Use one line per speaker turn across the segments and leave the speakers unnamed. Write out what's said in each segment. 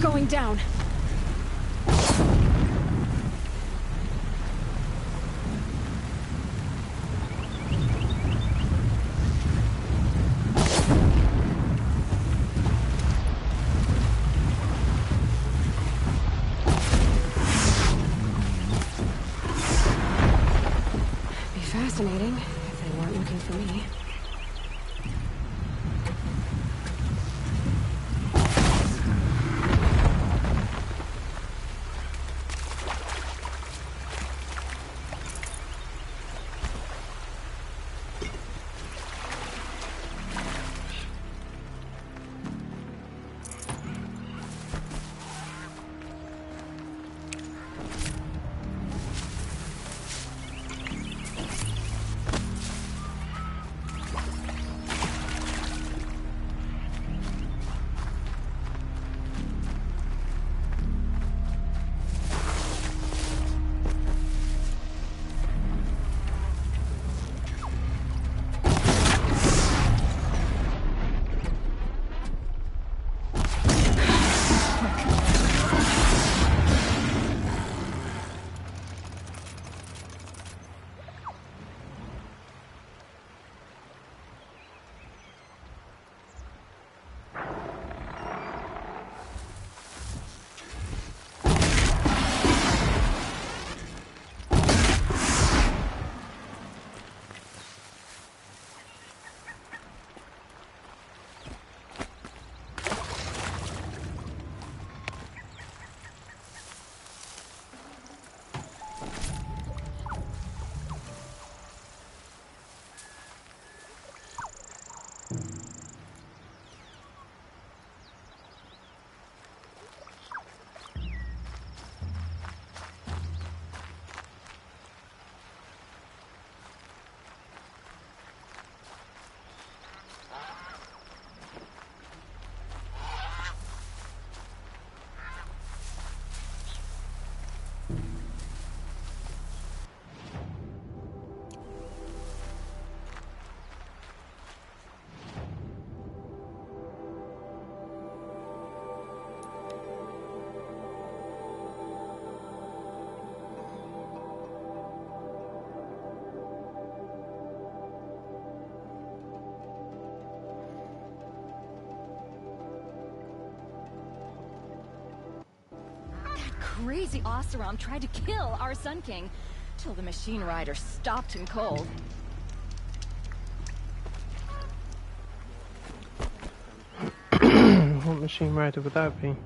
going down. Be fascinating if they weren't looking for me.
Crazy Oseram tried to kill our Sun King, till the machine rider stopped him cold.
What machine rider would that be?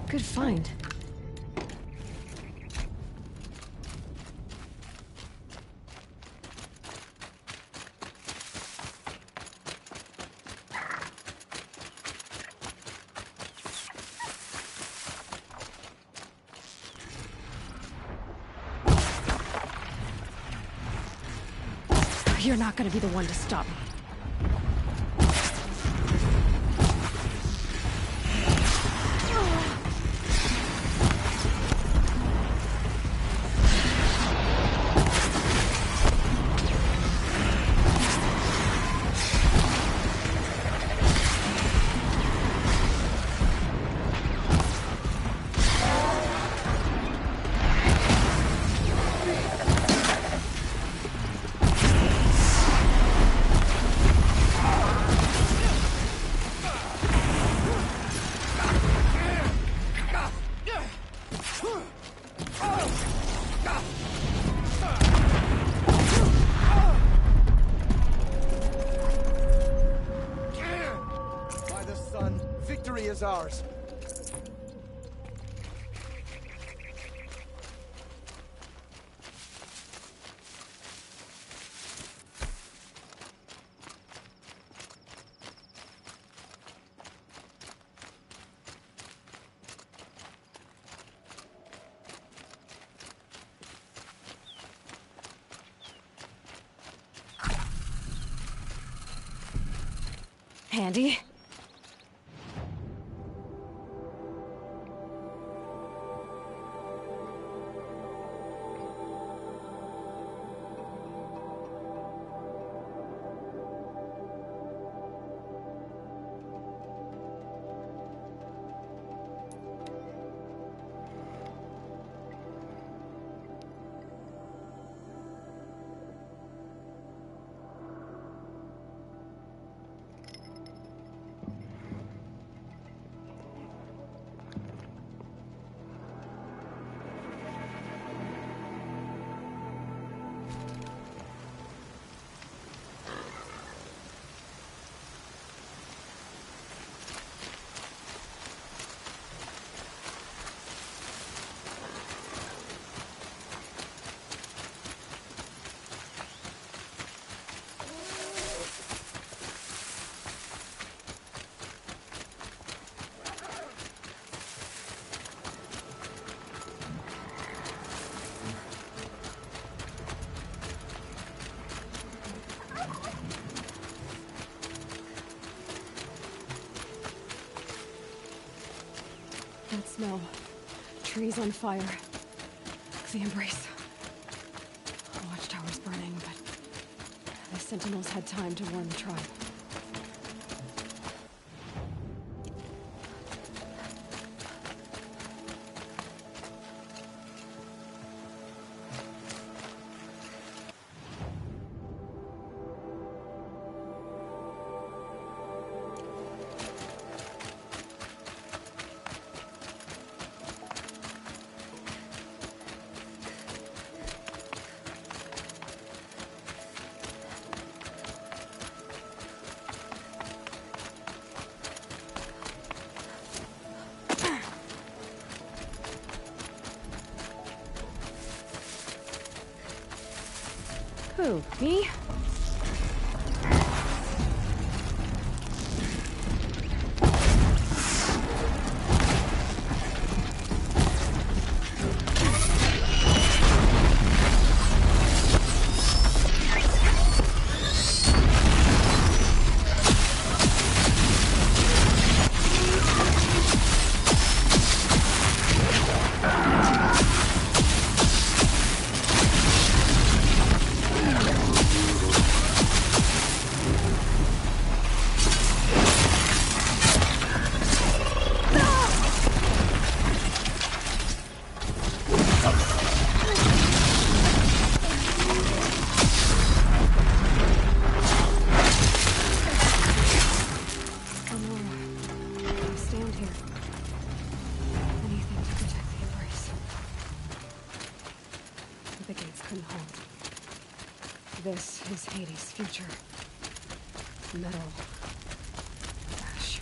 Good find. You're not gonna be the one to stop me.
Victory is ours.
Handy. That smell. Trees on fire. The embrace. The watchtower's burning, but the sentinels had time to warn the tribe. Who? Me? This is Hades' future. Metal. Ash.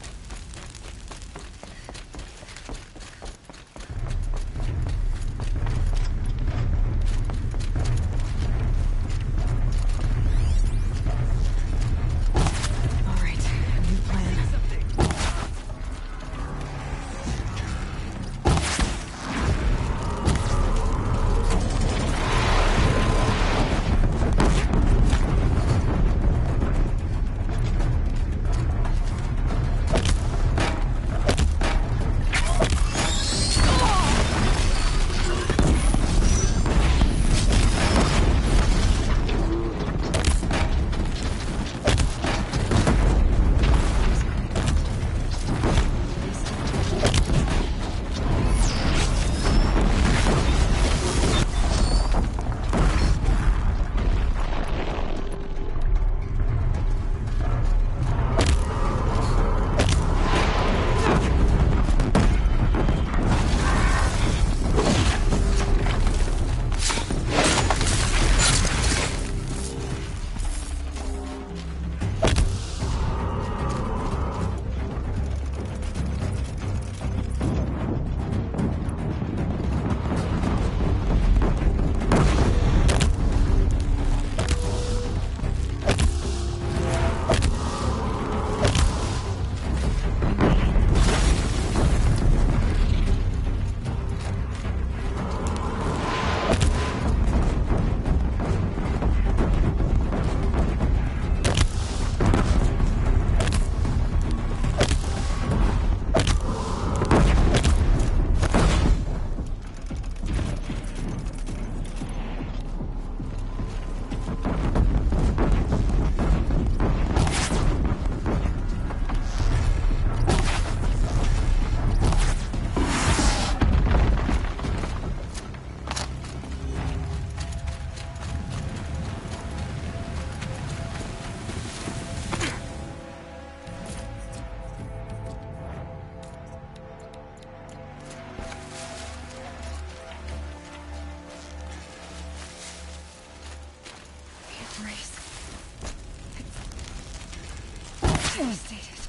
Devastated.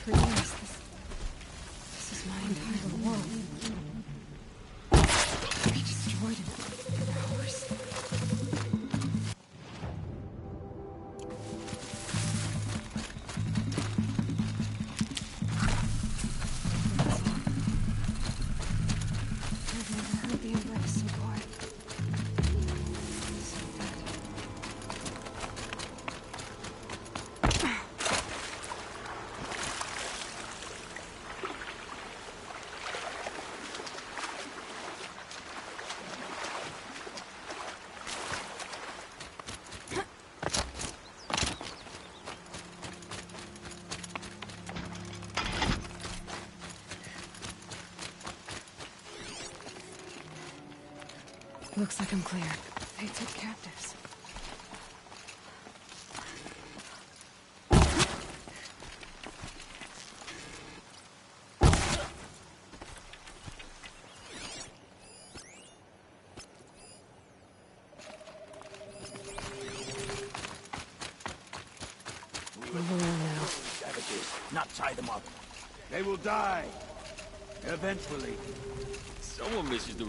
For years, this is my entire world. We destroyed it for hours. I've never heard the embrace so quiet. So dead. Looks like I'm clear. They took captives. Move around now.
Savages, not tie them up. They will die. Eventually.
Someone misses the...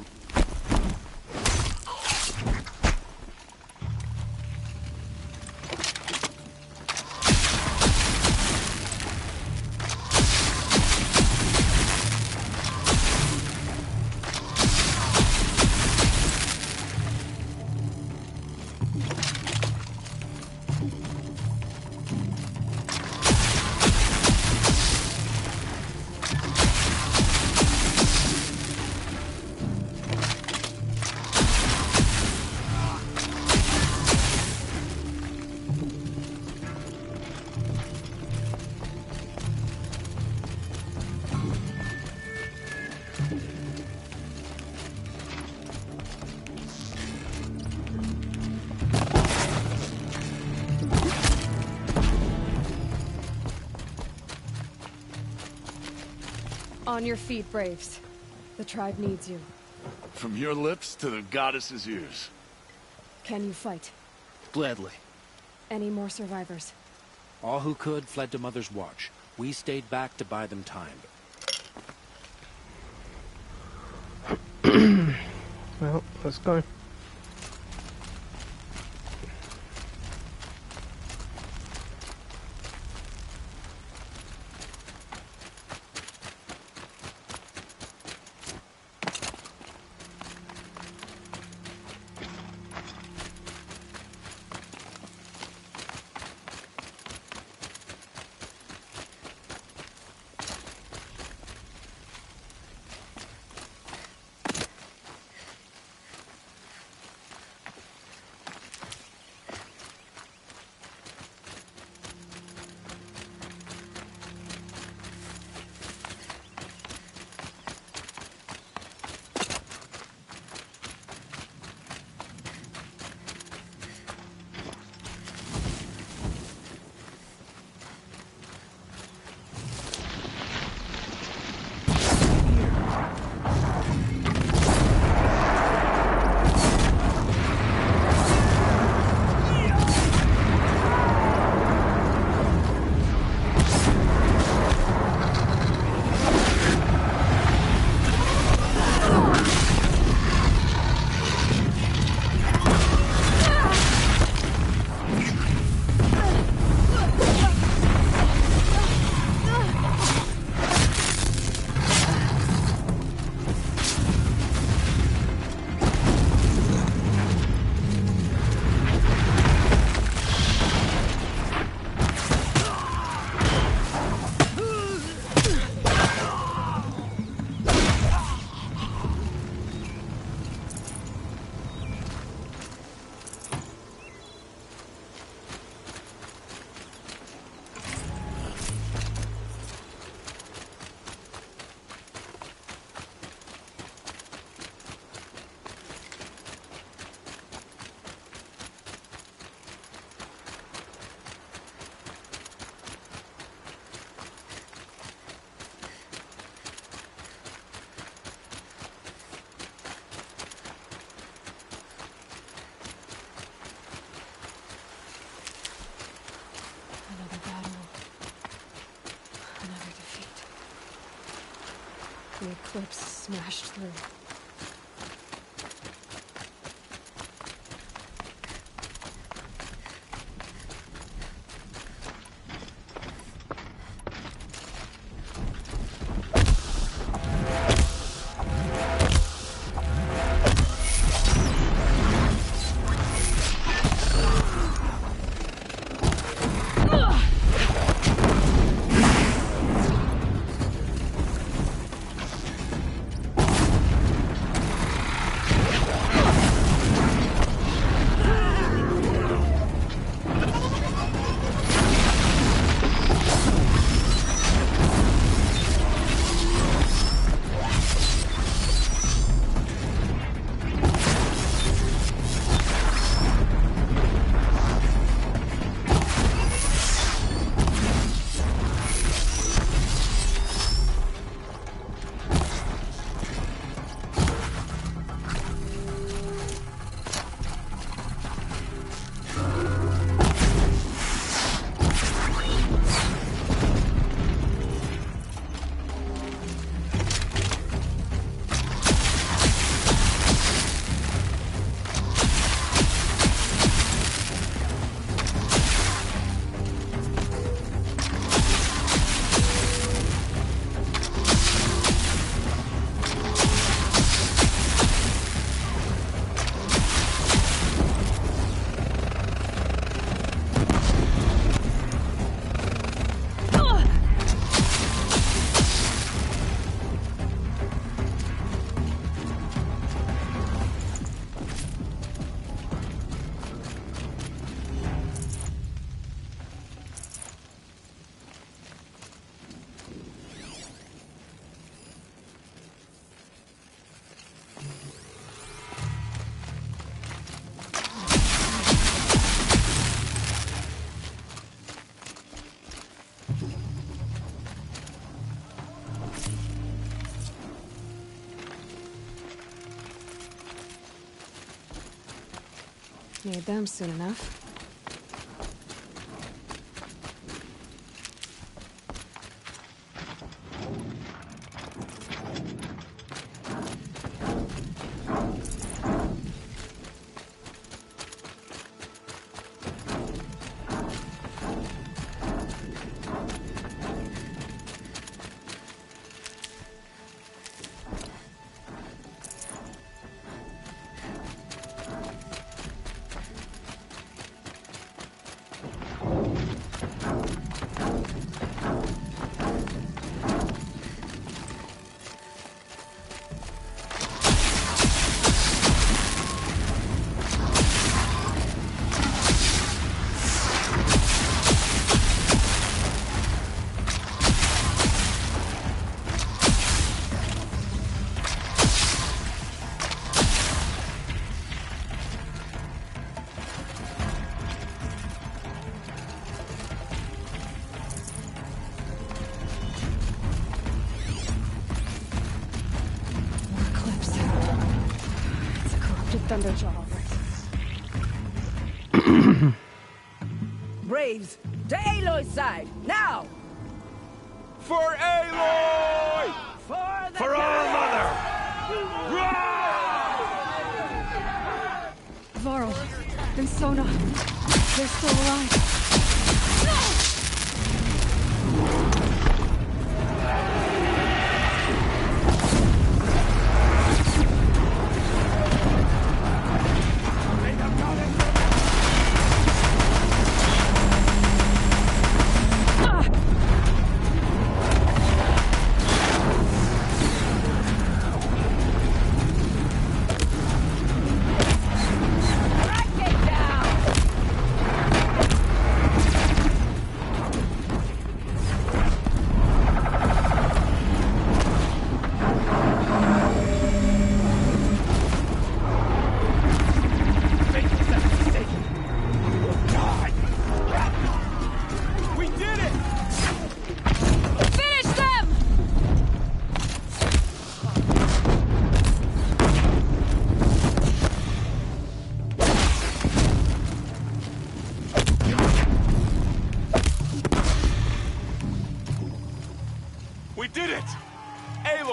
On your feet, Braves. The tribe needs you.
From your lips to the goddess's ears.
Can you fight?
Gladly.
Any more survivors?
All who could fled to Mother's Watch. We stayed back to buy them time.
Well, let's go.
The eclipse smashed through. Need them soon enough. Thunderjaw.
Braves, to Aloy's side, now!
For Aloy!
For
our mother!
Varl and Sona, they're still alive.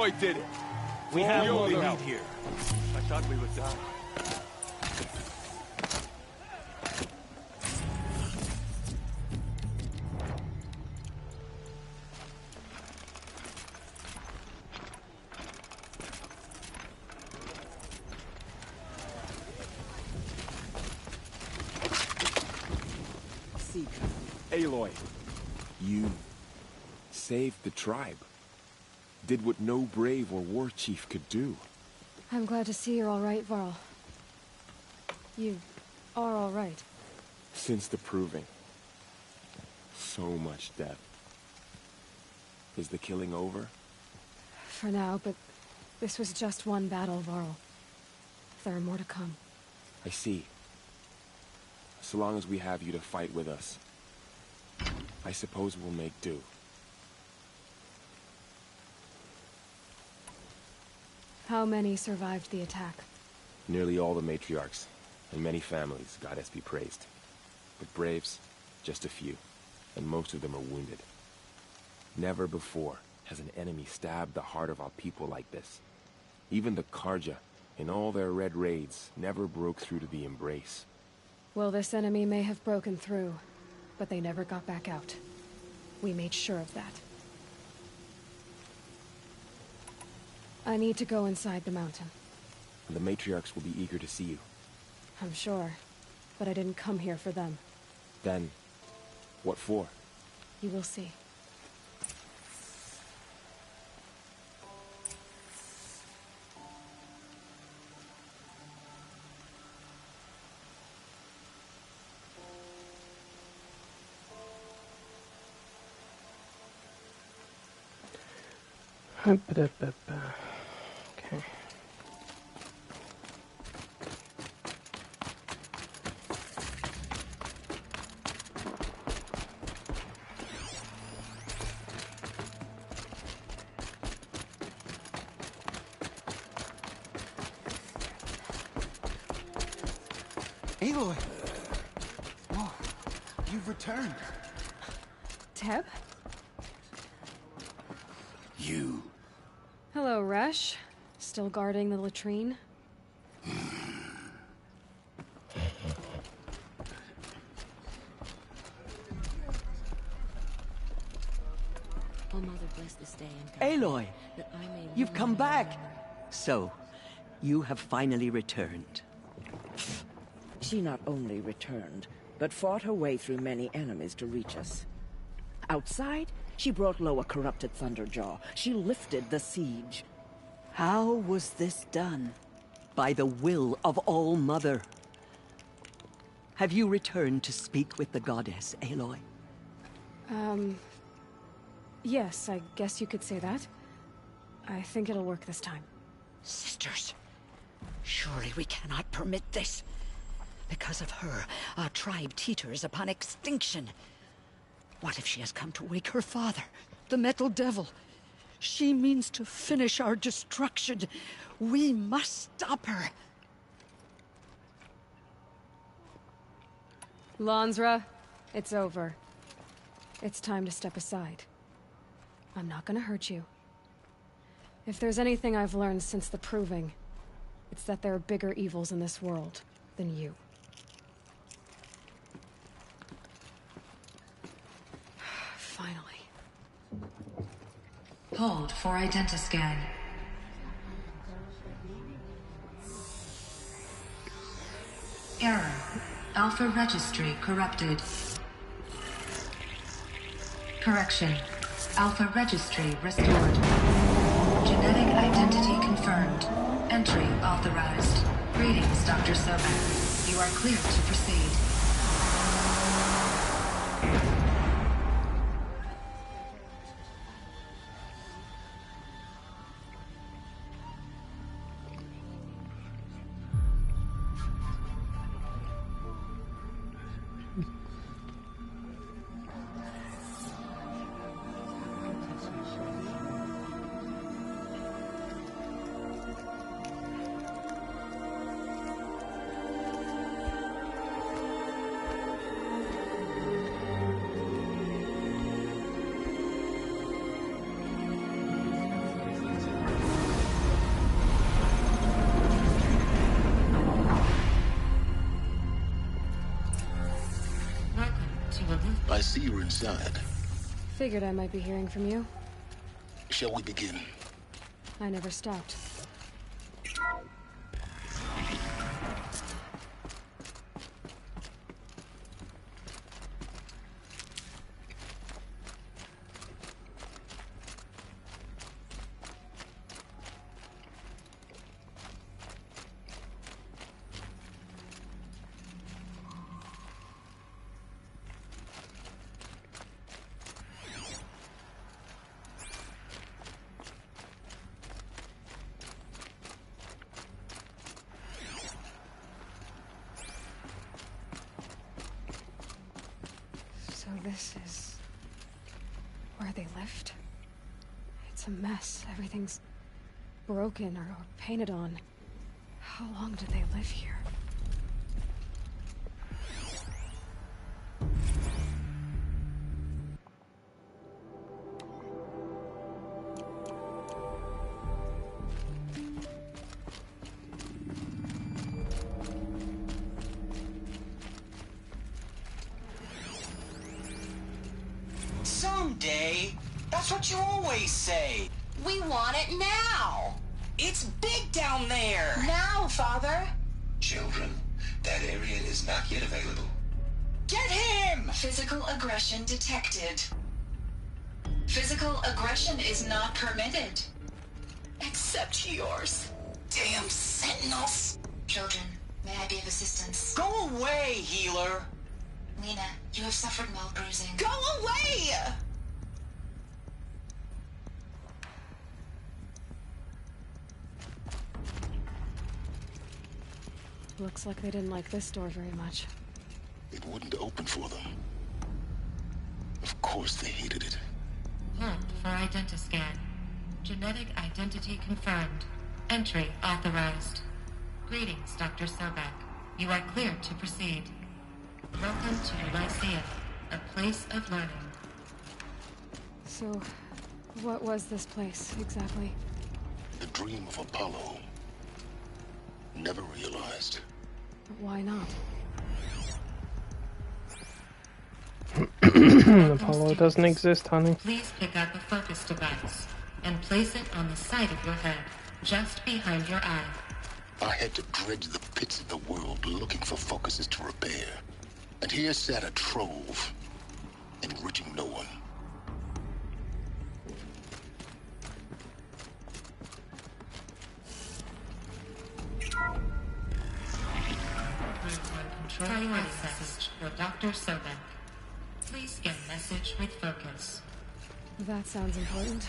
Aloy did it.
We have
We
more
only
lead
help.
here. I thought we would die.
Aloy,
You saved the tribe. Did what no brave or war chief could do.
I'm glad to see you're all right, Varl. You are all right.
Since the proving. So much death. Is the killing over?
For now, but this was just one battle, Varl. There are more to come.
I see. So long as we have you to fight with us, I suppose we'll make do.
How many survived the attack?
Nearly all the matriarchs, and many families, goddess be praised. But braves, just a few, and most of them are wounded. Never before has an enemy stabbed the heart of our people like this. Even the Karja, in all their red raids, never broke through to the Embrace.
Well, this enemy may have broken through, but they never got back out. We made sure of that. I need to go inside the mountain.
The matriarchs will be eager to see you.
I'm sure, but I didn't come here for them.
Then, what for?
You will see.
Okay.
Aloy! Whoa, you've returned.
Teb?
You.
Hello, Resh. Still guarding the latrine?
Oh, Mother, bless this day and
Aloy,
that I may
you've
live
come
in
back. So, you have finally returned.
She not only returned, but fought her way through many enemies to reach us. Outside, she brought low a corrupted Thunderjaw. She lifted the siege.
How was this done? By the will of All-Mother. Have you returned to speak with the goddess, Aloy?
Yes, I guess you could say that. I think it'll work this time.
Sisters, surely we cannot permit this. Because of her, our tribe teeters upon extinction. What if she has come to wake her father, the Metal Devil? She means to finish our destruction. We must stop her.
Lansra, it's over. It's time to step aside. I'm not gonna hurt you. If there's anything I've learned since the Proving, it's that there are bigger evils in this world than you. Finally.
Hold for identiscan. Error. Alpha registry corrupted. Correction. Alpha registry restored. Genetic identity confirmed. Entry authorized. Greetings, Dr. Sobek. You are clear to proceed.
I see you're inside.
Figured I might be hearing from you.
Shall we begin?
I never stopped. So this is where they lived? It's a mess. Everything's broken or painted on. How long did they live here?
Someday. That's what you always say. We want it now. It's big down there. Now, Father.
Children, that area is not yet available.
Get him!
Physical aggression detected. Physical aggression is not permitted.
Except yours. Damn sentinels.
Children, may I be of assistance?
Go away, healer.
Lena, you have suffered mild bruising.
Go away!
Looks like they didn't like this door very much.
It wouldn't open for them. Of course they hated it.
Hunt for identiscan. Genetic identity confirmed. Entry authorized. Greetings, Dr. Sobek. You are clear to proceed. Welcome to Lyceum, a place of learning.
So, what was this place, exactly?
The dream of Apollo. Never realized.
But why not?
Apollo doesn't exist, honey.
Please pick up a focus device and place it on the side of your head, just behind your eye.
I had to dredge the pits of the world looking for focuses to repair. And here sat a trove, enriching no one.
Priority message for Dr. Sobek. Please get message with focus.
That sounds important.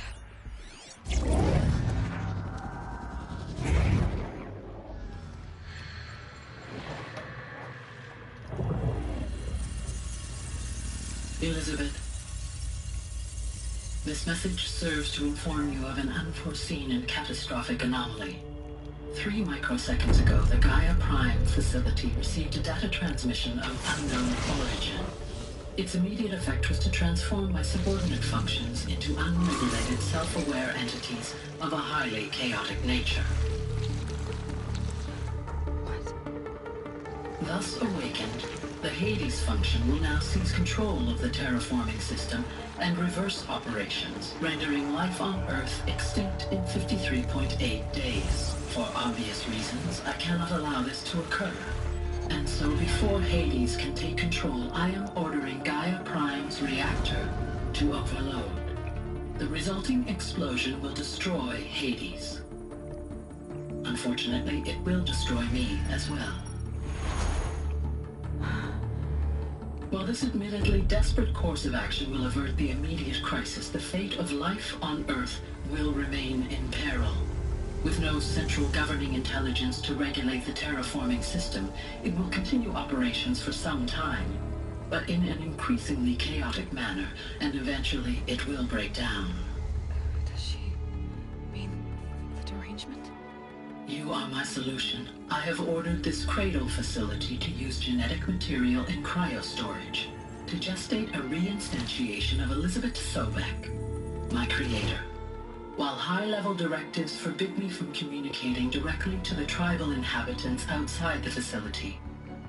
Elizabeth, this message serves to inform you of an unforeseen and catastrophic anomaly. 3 microseconds ago, the Gaia Prime facility received a data transmission of unknown origin. Its immediate effect was to transform my subordinate functions into unregulated, self-aware entities of a highly chaotic nature. Thus awakened, the Hades function will now seize control of the terraforming system and reverse operations, rendering life on Earth extinct in 53.8 days. For obvious reasons, I cannot allow this to occur. And so before Hades can take control, I am ordering Gaia Prime's reactor to overload. The resulting explosion will destroy Hades. Unfortunately, it will destroy me as well. While this admittedly desperate course of action will avert the immediate crisis, the fate of life on Earth will remain in peril. With no central governing intelligence to regulate the terraforming system, it will continue operations for some time, but in an increasingly chaotic manner, and eventually it will break down.
Does she mean the derangement?
You are my solution. I have ordered this cradle facility to use genetic material in cryostorage to gestate a reinstantiation of Elizabeth Sobek, my creator. While high-level directives forbid me from communicating directly to the tribal inhabitants outside the facility,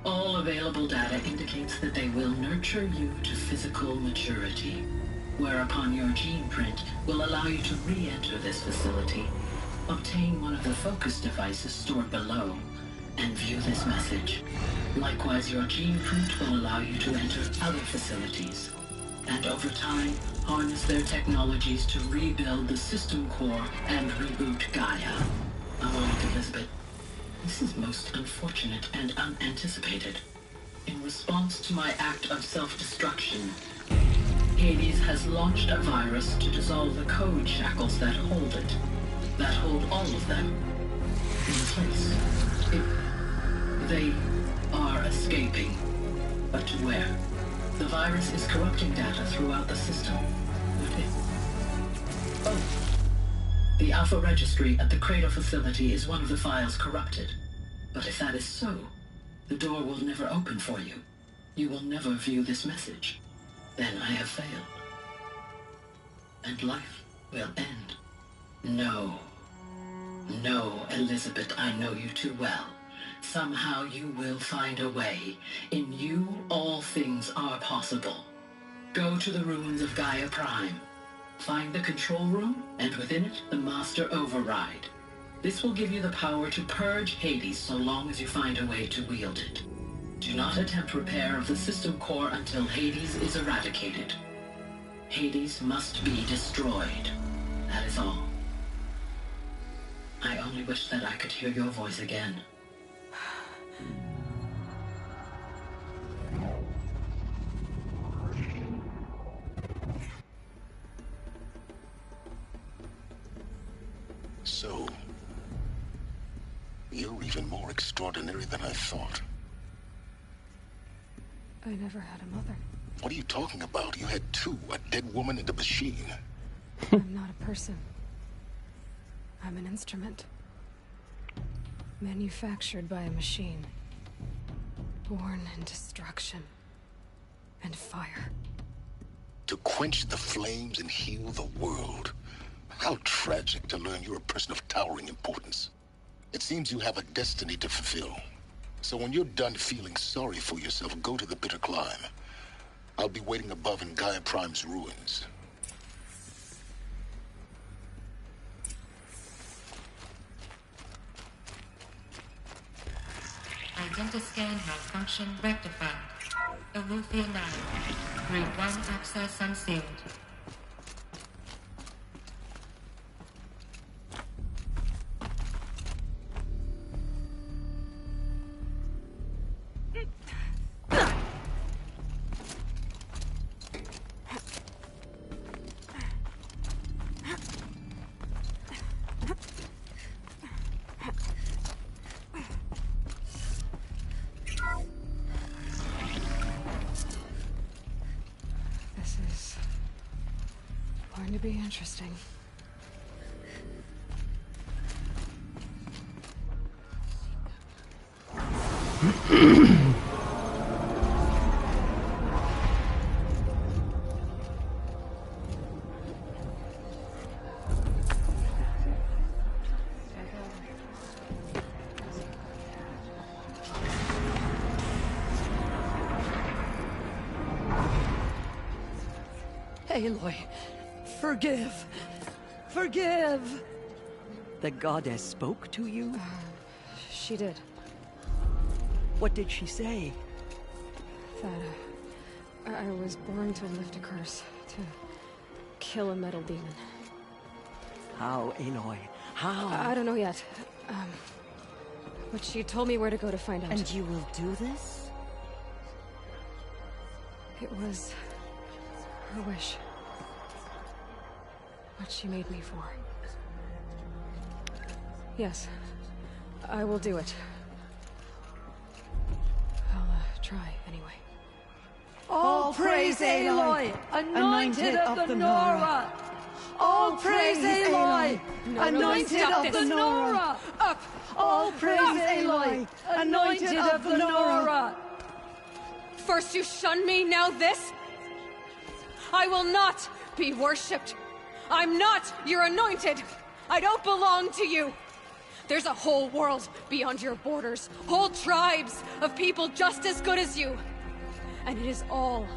All available data indicates that they will nurture you to physical maturity, whereupon your gene print will allow you to re-enter this facility, obtain one of the focus devices stored below, and view this message. Likewise, your gene print will allow you to enter other facilities, and over time, harness their technologies to rebuild the system core and reboot Gaia. Oh, Elizabeth, this is most unfortunate and unanticipated. In response to my act of self-destruction, Hades has launched a virus to dissolve the code shackles that hold it, that hold all of them in place. They are escaping, but to where? The virus is corrupting data throughout the system. What if? Oh. The Alpha Registry at the Cradle facility is one of the files corrupted. But if that is so, the door will never open for you. You will never view this message. Then I have failed. And life will end. No. No, Elizabeth, I know you too well. Somehow you will find a way. In you, all things are possible. Go to the ruins of Gaia Prime. Find the control room, and within it, the Master Override. This will give you the power to purge Hades so long as you find a way to wield it. Do not attempt repair of the system core until Hades is eradicated. Hades must be destroyed. That is all. I only wish that I could hear your voice again.
So, you're even more extraordinary than I thought.
I never had a mother.
What are you talking about? You had two, a dead woman and a machine.
I'm not a person. I'm an instrument. Manufactured by a machine. Born in destruction. And fire.
To quench the flames and heal the world. How tragic to learn you're a person of towering importance. It seems you have a destiny to fulfill. So when you're done feeling sorry for yourself, go to the bitter climb. I'll be waiting above in Gaia Prime's ruins.
Identiscan malfunction rectified. Alufia 9. Group 1 access unsealed.
Going to be interesting.
Aloy, forgive. Forgive! The goddess spoke to you?
She did.
What did she say?
That I was born to lift a curse, to kill a metal demon.
How, Aloy? How?
I don't know yet. But she told me where to go to find out.
And you will do this?
It was her wish. What she made me for. Yes, I will do it. I'll try anyway.
All praise Aloy, anointed of the Nora! All praise Aloy, anointed of the Nora!
Up!
All praise Aloy, anointed of the Nora!
First you shun me, now this? I will not be worshipped. I'm not your anointed. I don't belong to you. There's a whole world beyond your borders. Whole tribes of people just as good as you. And it is all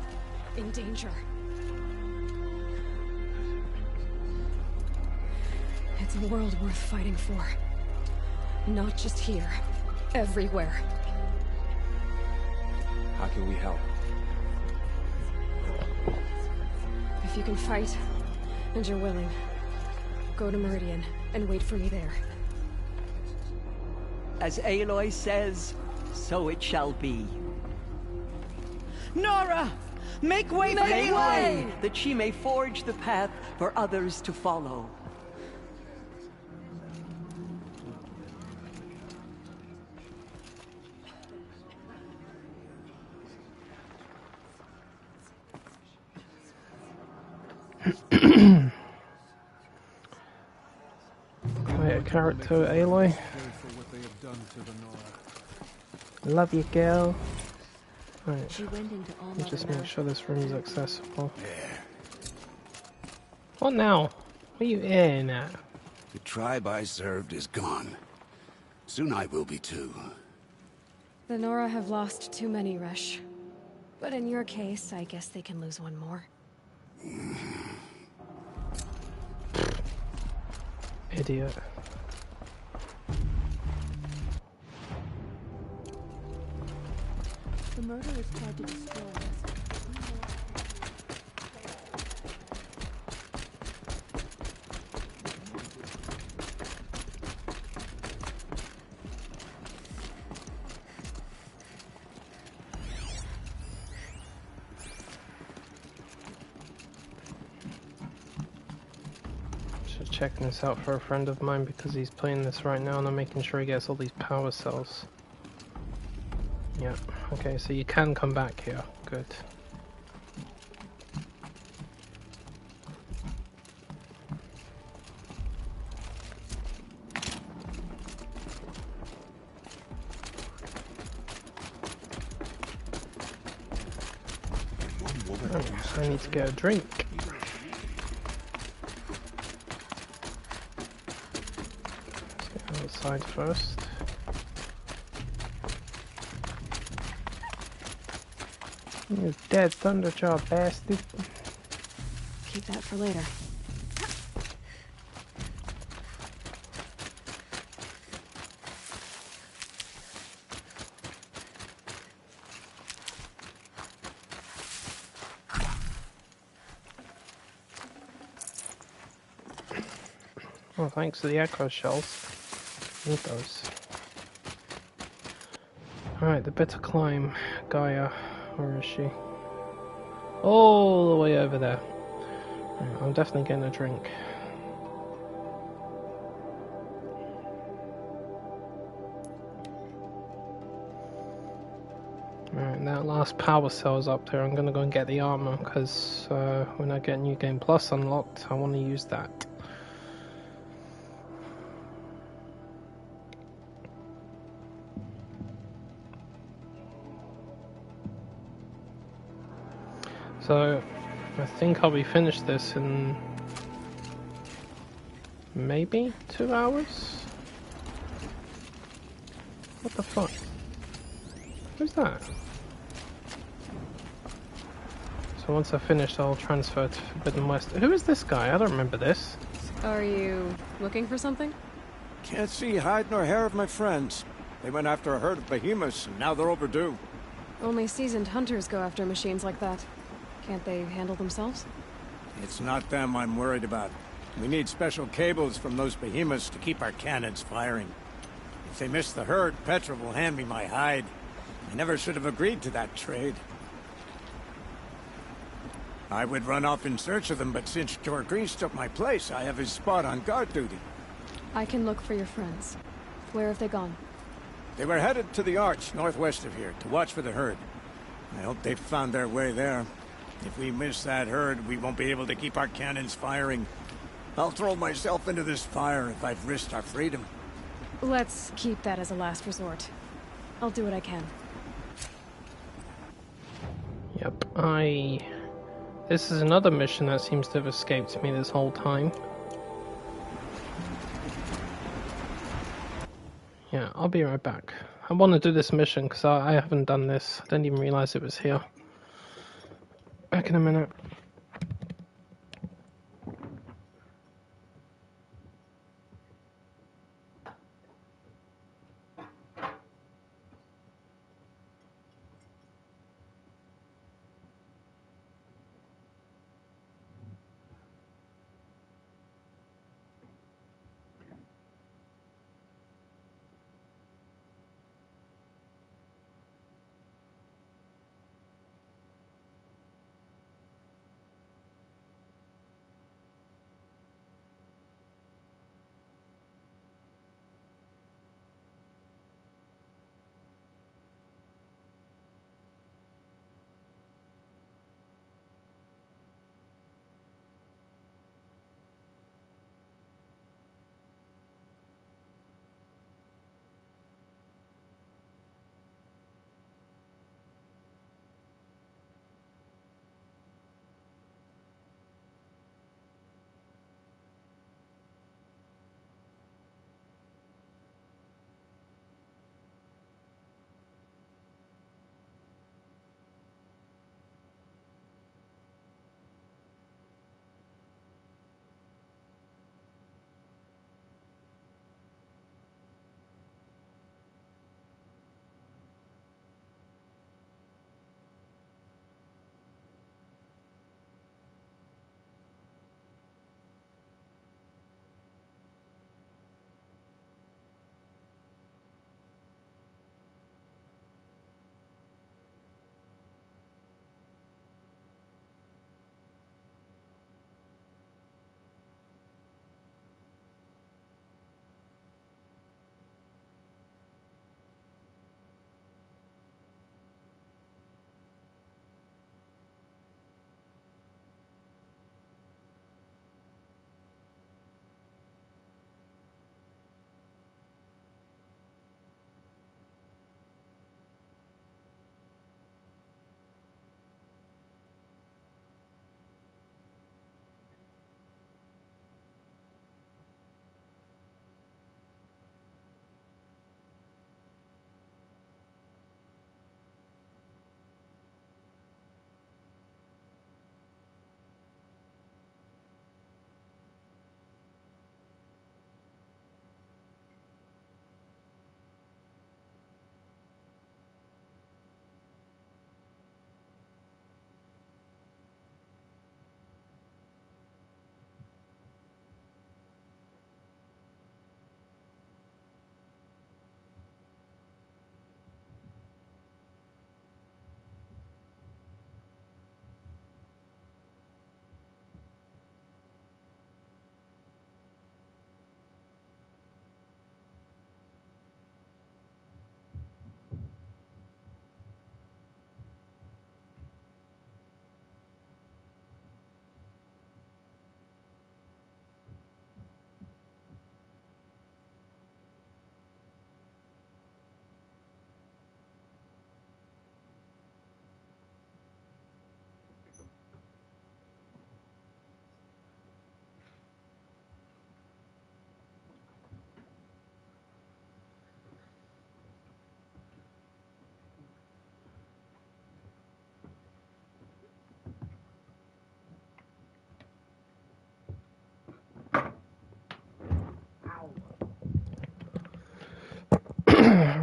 in danger. It's a world worth fighting for. Not just here. Everywhere.
How can we help?
If you can fight, and you're willing, go to Meridian and wait for me there.
As Aloy says, so it shall be.
Nora! Make way for
Make
Aloy!
way, that she may forge the path for others to follow.
Wait, a character, Aloy. Love you, girl. Right.
She went into all
Let's just
Mother
make sure this room is
Earth.
accessible. What now? Where you in at?
The tribe I served is gone. Soon I will be too.
The Nora have lost too many, Resh. But in your case, I guess they can lose one more.
Idiot.
The murderers tried to destroy us.
Just checking this out for a friend of mine because he's playing this right now and I'm making sure he gets all these power cells. Yeah, okay, so you can come back here. Good. Oh, I need to get a drink. Let's get outside first. You dead thunderjaw bastard.
Keep that for later.
Well, thanks to the echo shells. Need those. Alright, the bitter climb. Gaia. Where is she? All the way over there. Right, I'm definitely getting a drink. Alright, that last power cell's up there. I'm gonna go and get the armor because when I get New Game Plus unlocked, I want to use that. So, I think I'll be finished this in maybe 2 hours? What the fuck? Who's that? So once I've finished, I'll transfer to Forbidden West. Who is this guy? I don't remember this.
Are you looking for something?
Can't see hide nor hair of my friends. They went after a herd of behemoths, and now they're overdue.
Only seasoned hunters go after machines like that. Can't they handle themselves?
It's not them I'm worried about. We need special cables from those behemoths to keep our cannons firing. If they miss the herd, Petra will hand me my hide. I never should have agreed to that trade. I would run off in search of them, but since Jorgrease took my place, I have his spot on guard duty.
I can look for your friends. Where have they gone?
They were headed to the Arch, northwest of here, to watch for the herd. I hope they've found their way there. If we miss that herd, we won't be able to keep our cannons firing. I'll throw myself into this fire if I've risked our freedom.
Let's keep that as a last resort. I'll do what I can.
Yep, This is another mission that seems to have escaped me this whole time. Yeah, I'll be right back. I want to do this mission because I haven't done this. I didn't even realize it was here. Back in a minute.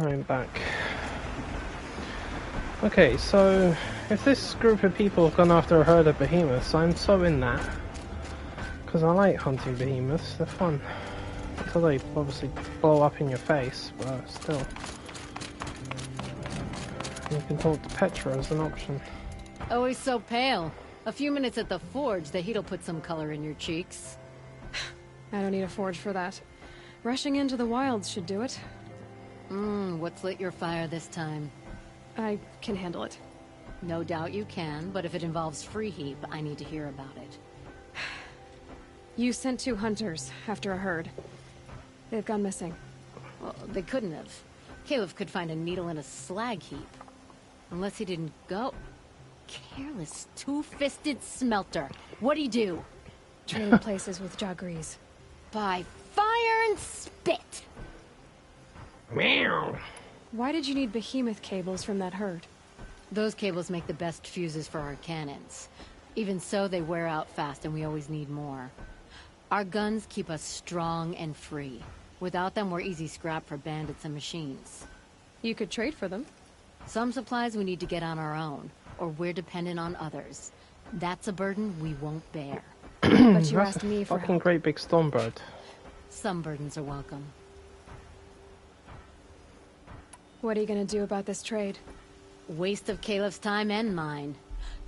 I'm back. Okay, so if this group of people have gone after a herd of behemoths, I'm so in that. Because I like hunting behemoths, they're fun. Until they obviously blow up in your face, but still. You can talk to Petra as an option.
Always so pale. A few minutes at the forge, the heat'll put some color in your cheeks.
I don't need a forge for that. Rushing into the wilds should do it.
What's lit your fire this time?
I can handle it.
No doubt you can, but if it involves free heap, I need to hear about it.
You sent 2 hunters after a herd. They've gone missing.
Well, they couldn't have. Caleb could find a needle in a slag heap. Unless he didn't go. Careless, two-fisted smelter. What'd he do?
Trading places with Jagrees.
By fire and spit!
Meow.
Why did you need behemoth cables from that herd?
Those cables make the best fuses for our cannons. Even so, they wear out fast and we always need more. Our guns keep us strong and free. Without them, we're easy scrap for bandits and machines.
You could trade for them.
Some supplies we need to get on our own, or we're dependent on others. That's a burden we won't bear.
But you asked me for
fucking
help.
great big storm bird.
Some burdens are welcome.
What are you gonna do about this trade?
Waste of Caleb's time and mine.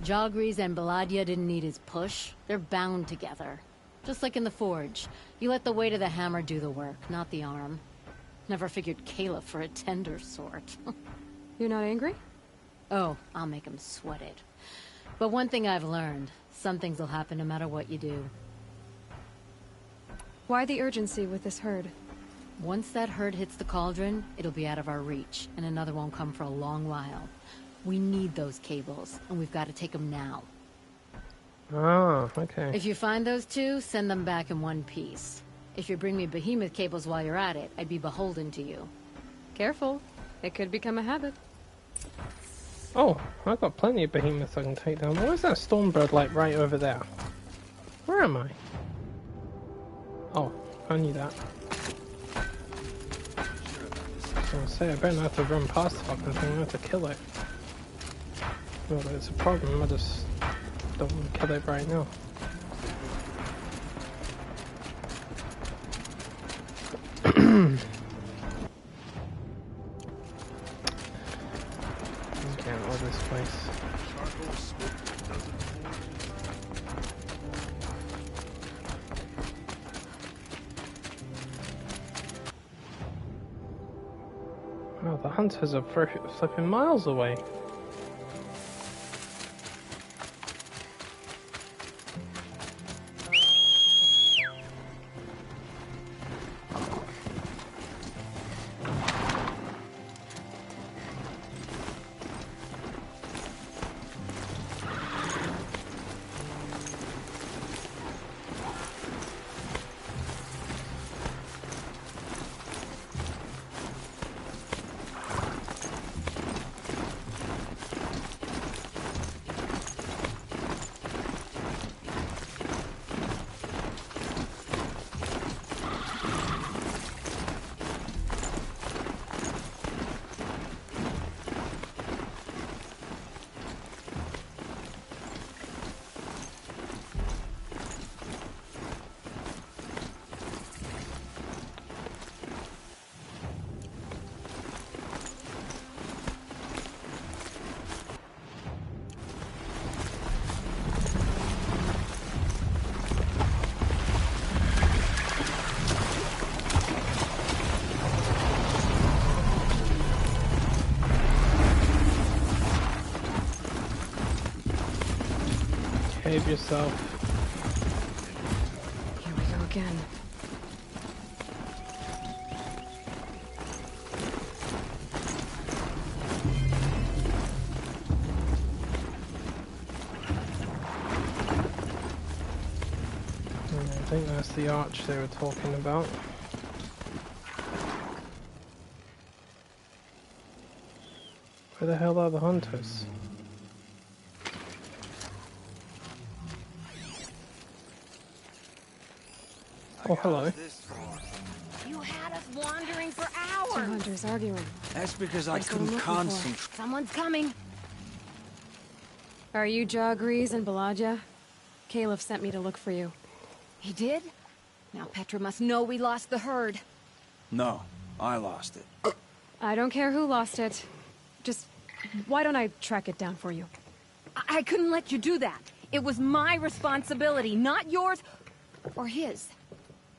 Jogris and Baladia didn't need his push. They're bound together. Just like in the forge. You let the weight of the hammer do the work, not the arm. Never figured Caleb for a tender sort.
You're not angry?
Oh, I'll make him sweat it. But one thing I've learned, some things will happen no matter what you do.
Why the urgency with this herd?
Once that herd hits the cauldron, it'll be out of our reach, and another won't come for a long while. We need those cables, and we've got to take them now.
Oh, okay.
If you find those two, send them back in one piece. If you bring me behemoth cables while you're at it, I'd be beholden to you.
Careful. It could become a habit.
Oh, I've got plenty of behemoths I can take down. Where's that storm bird, like, right over there? Where am I? Oh, I knew that. I was gonna say, I better not have to run past the fucking thing, I have to kill it. Well, it's a problem, I just don't want to kill it right now. Get out of this place. Oh, the hunters are flipping miles away. Behave yourself.
Here we go again.
I think that's the arch they were talking about. Where the hell are the hunters? Oh, hello.
You had us wandering for hours.
Two hunters arguing.
That's because I
That's what I'm
couldn't
looking for.
concentrate.
Someone's coming.
Are you Jogris and Baladia? Caleb sent me to look for you.
He did? Now Petra must know we lost the herd.
No, I lost it.
I don't care who lost it. Just, why don't I track it down for you?
I couldn't let you do that. It was my responsibility, not yours or his.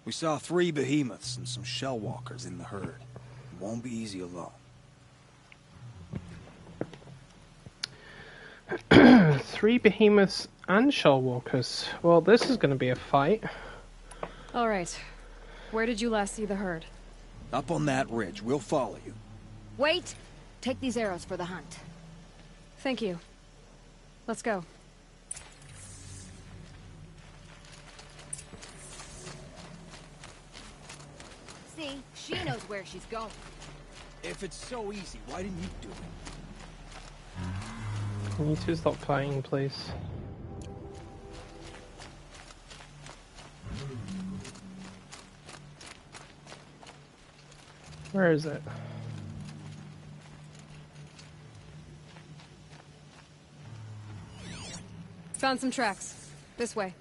We saw 3 behemoths and some shell walkers in the herd. It won't be easy alone.
3 behemoths and shell walkers. Well, this is going to be a fight.
All right. Where did you last see the herd?
Up on that ridge. We'll follow you.
Wait! Take these arrows for the hunt.
Thank you. Let's go.
See, she knows where she's going.
If it's so easy, why didn't you do it?
Can you two stop fighting, please? Where is it?
Found some tracks. This way.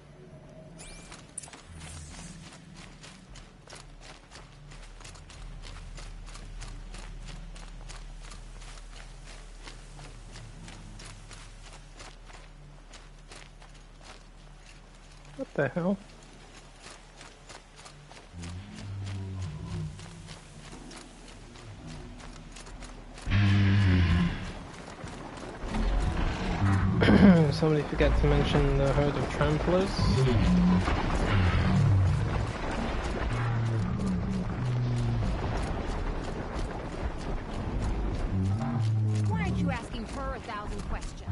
What the hell? Somebody forget to mention the herd of tramplers.
Why aren't you asking her 1,000 questions?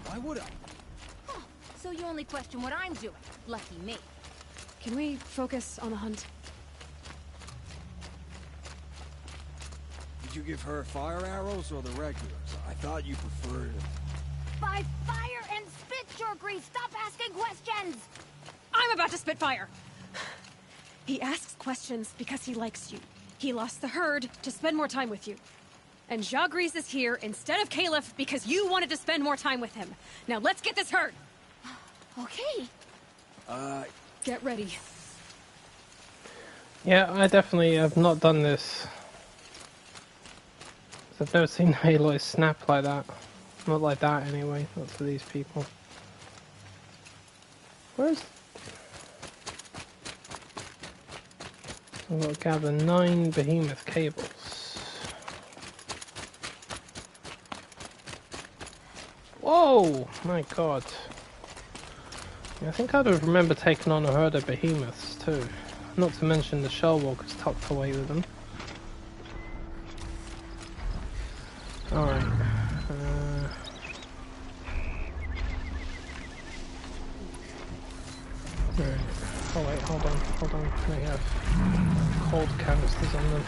Why would I?
Huh. So you only question what I'm doing. Lucky me.
Can we focus on the hunt?
Did you give her fire arrows or the regulars? I thought you preferred...
By fire and spit, Jorgri! Stop asking questions!
I'm about to spit fire! He asks questions because he likes you. He lost the herd to spend more time with you. And Jagris is here instead of Caliph because you wanted to spend more time with him. Now let's get this herd!
Okay.
Get ready.
Yeah, I definitely have not done this. I've never seen Aloy snap like that. Not like that anyway, not to these people. Where's... I've got to gather 9 behemoth cables. Whoa! My god. Yeah, I think I'd have remembered taking on a herd of behemoths too. Not to mention the shell walkers tucked away with them. Alright. Alright. Oh wait, hold on. They have cold canisters on them.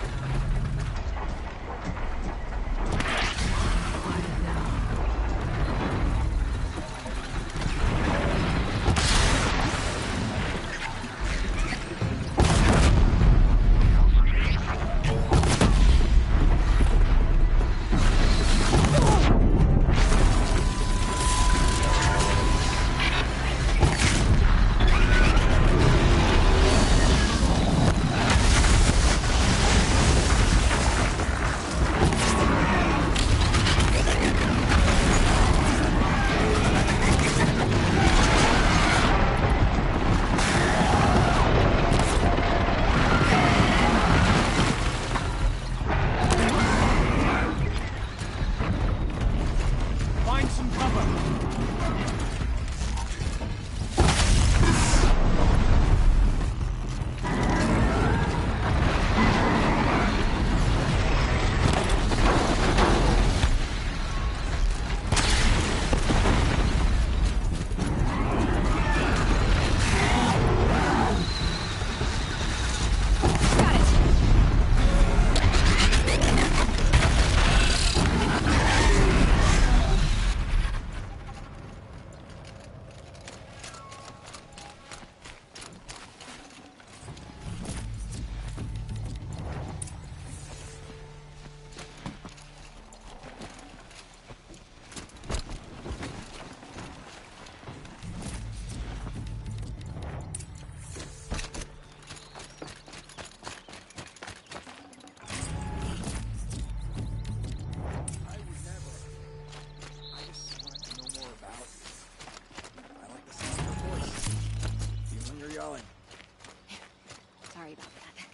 Sorry about that.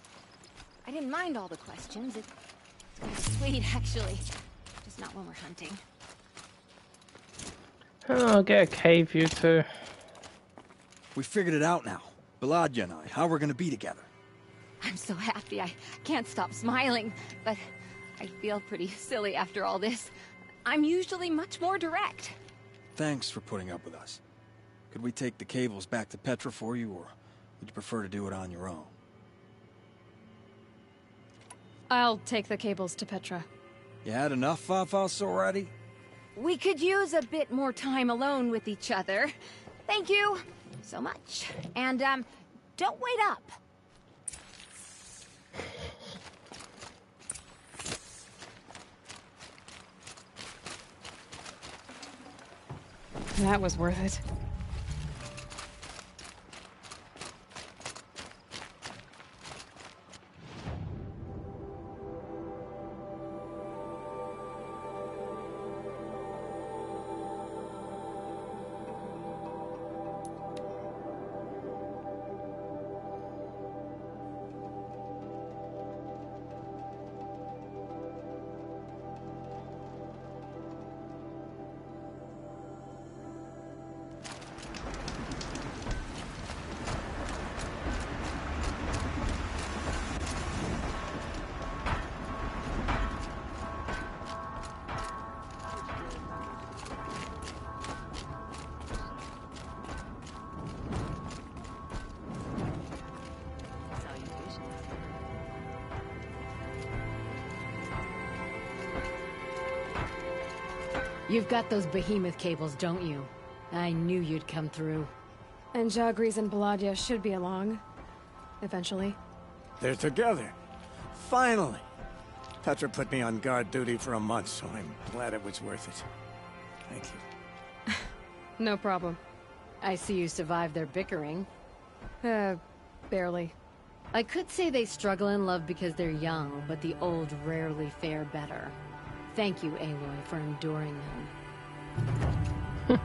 I didn't mind all the questions. It's kind of sweet, actually. Just not when we're hunting.
Oh, I'll get a cave view too.
We figured it out now. Baladia and I, how we're gonna be together.
I'm so happy. I can't stop smiling, but I feel pretty silly after all this. I'm usually much more direct.
Thanks for putting up with us. Could we take the cables back to Petra for you, or would you prefer to do it on your own?
I'll take the cables to Petra.
You had enough Fafos already?
We could use a bit more time alone with each other. Thank you so much. And, don't wait up.
That was worth it.
You've got those behemoth cables, don't you? I knew you'd come through.
And Jagris and Baladia should be along. Eventually.
They're together. Finally. Petra put me on guard duty for a month, so I'm glad it was worth it. Thank you.
No problem.
I see you survived their bickering.
Barely.
I could say they struggle in love because they're young, but the old rarely fare better. Thank you, Aloy, for enduring them.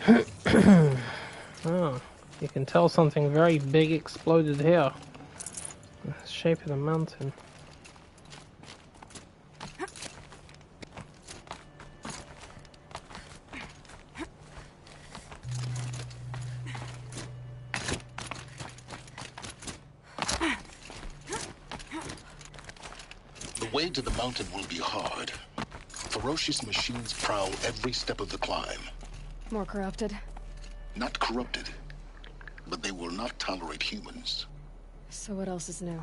Oh, you can tell something very big exploded here. The shape of the mountain.
The way to the mountain will be hard. Ferocious machines prowl every step of the climb.
More corrupted?
Not corrupted, but they will not tolerate humans.
So what else is new?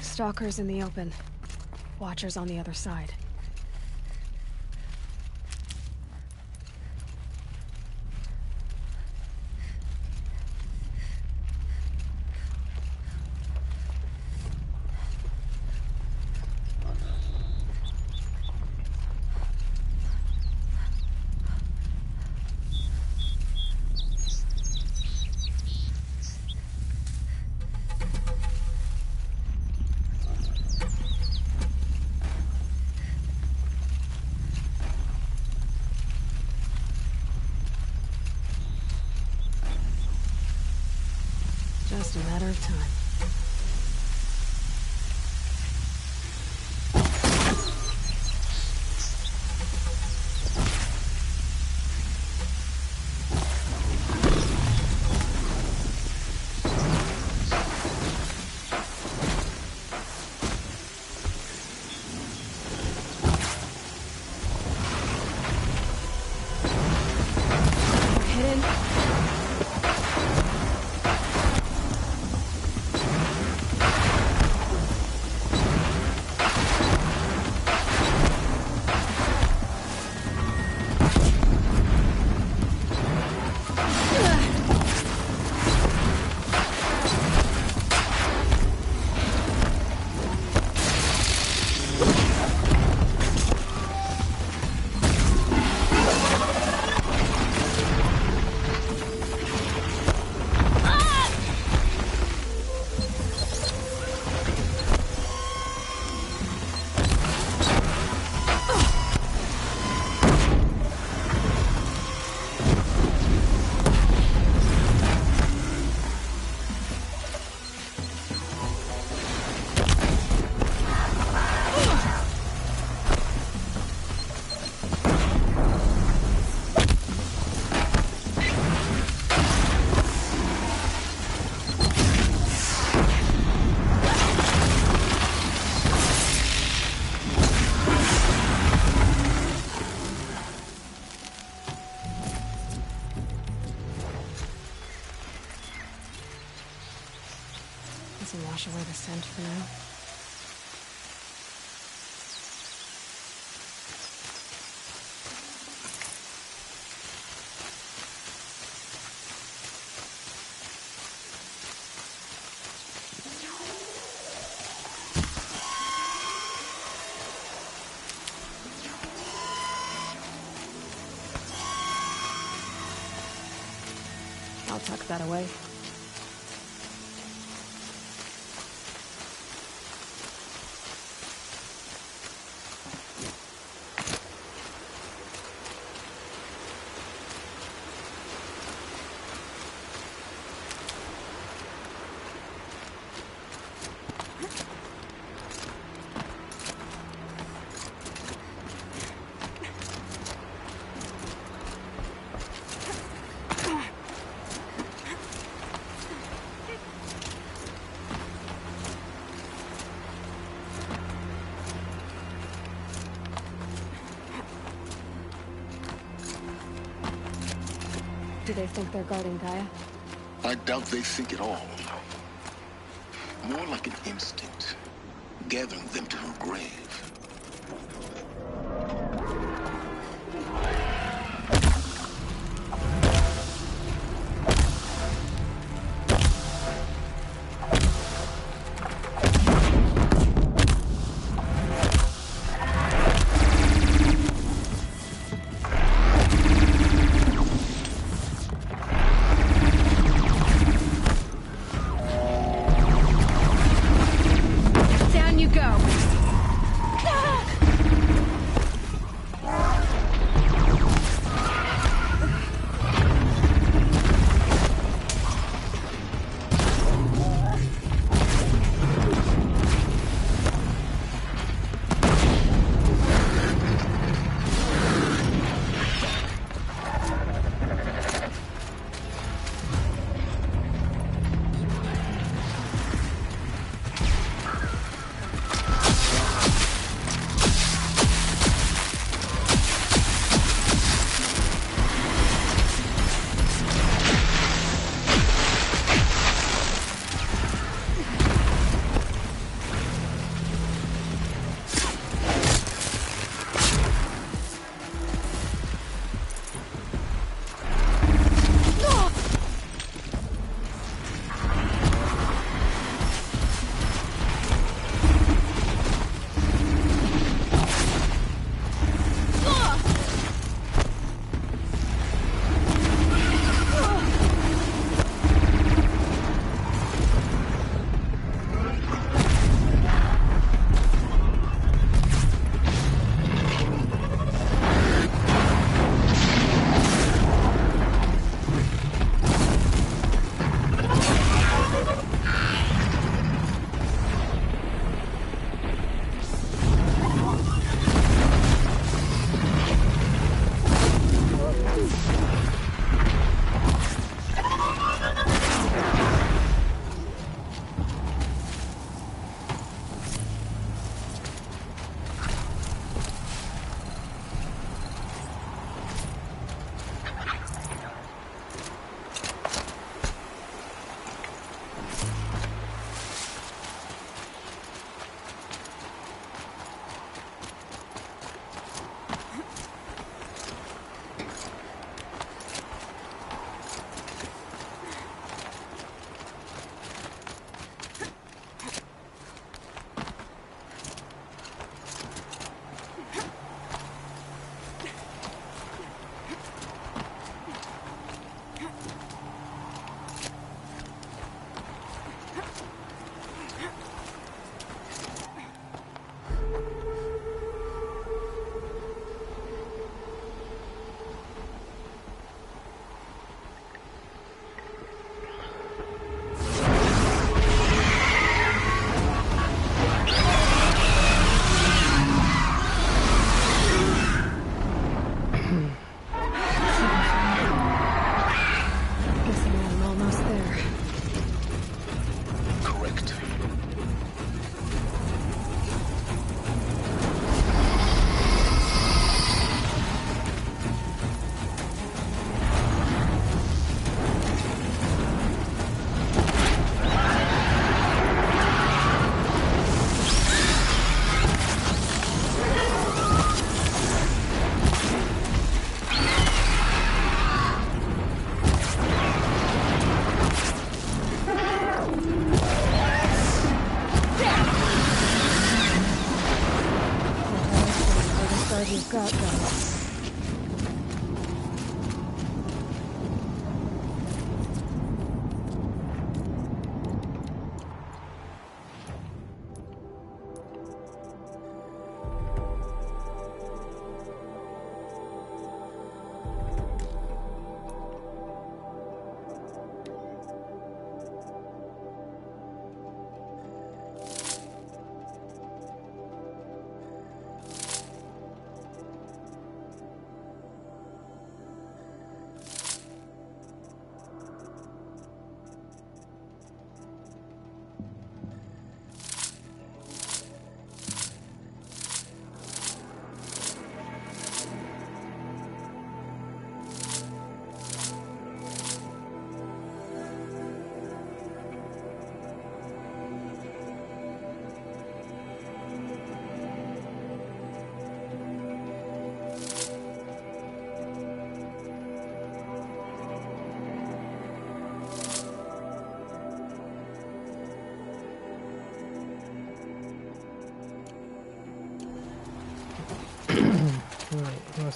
Stalkers in the open. Watchers on the other side. Just a matter of time. Wash away the scent for now. I'll tuck that away. Do they think they're guarding Gaia?
I doubt they think at all. More like an instinct, gathering them to her grave.